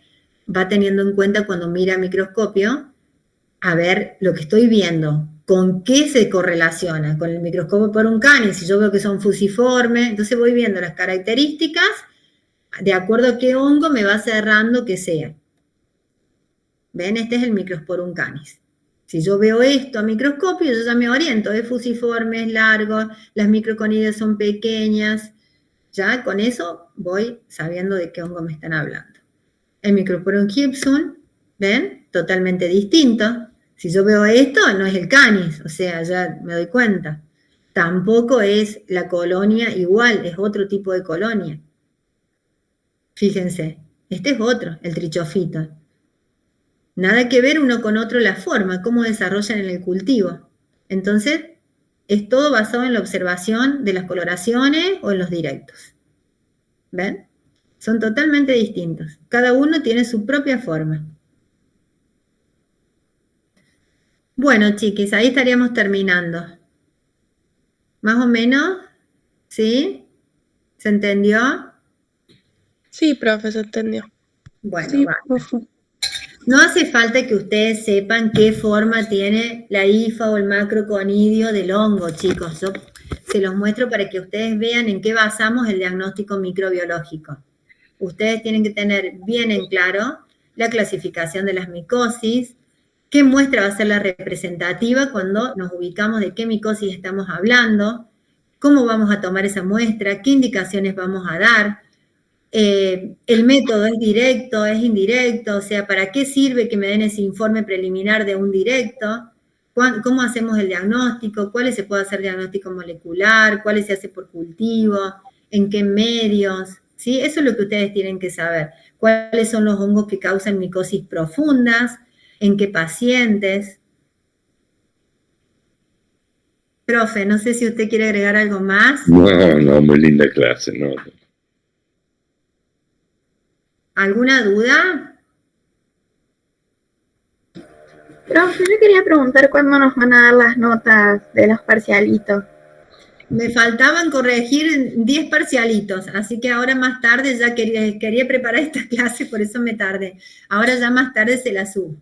A: va teniendo en cuenta cuando mira a microscopio, a ver lo que estoy viendo, con qué se correlaciona, con el Microsporum canis, si yo veo que son fusiformes, entonces voy viendo las características, de acuerdo a qué hongo me va cerrando que sea. ¿Ven? Este es el Microsporum canis. Si yo veo esto a microscopio, yo ya me oriento, es fusiforme, es largo, las microconidias son pequeñas, ya con eso voy sabiendo de qué hongo me están hablando. El Microsporum gibsum, ¿ven? Totalmente distinto. Si yo veo esto, no es el canis, o sea, ya me doy cuenta. Tampoco es la colonia igual, es otro tipo de colonia. Fíjense, este es otro, el trichofito. Nada que ver uno con otro la forma, cómo desarrollan en el cultivo. Entonces, es todo basado en la observación de las coloraciones o en los directos. ¿Ven? Son totalmente distintos. Cada uno tiene su propia forma. Bueno, chiquis, ahí estaríamos terminando. ¿Más o menos? ¿Sí? ¿Se entendió?
G: Sí, profe, se entendió.
A: Bueno,
G: Sí,
A: va.
G: profe.
A: No hace falta que ustedes sepan qué forma tiene la hifa o el macroconidio del hongo, chicos. Yo se los muestro para que ustedes vean en qué basamos el diagnóstico microbiológico. Ustedes tienen que tener bien en claro la clasificación de las micosis, qué muestra va a ser la representativa cuando nos ubicamos de qué micosis estamos hablando, cómo vamos a tomar esa muestra, qué indicaciones vamos a dar. El método es directo, es indirecto, o sea, ¿para qué sirve que me den ese informe preliminar de un directo? ¿Cómo hacemos el diagnóstico? ¿Cuáles se puede hacer diagnóstico molecular? ¿Cuáles se hace por cultivo? ¿En qué medios? ¿Sí? Eso es lo que ustedes tienen que saber. ¿Cuáles son los hongos que causan micosis profundas? ¿En qué pacientes? Profe, no sé si usted quiere agregar algo más.
B: No, muy linda clase, no.
A: ¿Alguna duda?
H: Profe, yo quería preguntar cuándo nos van a dar las notas de los parcialitos.
A: Me faltaban corregir 10 parcialitos, así que ahora más tarde ya quería preparar esta clase, por eso me tardé. Ahora ya más tarde se la subo.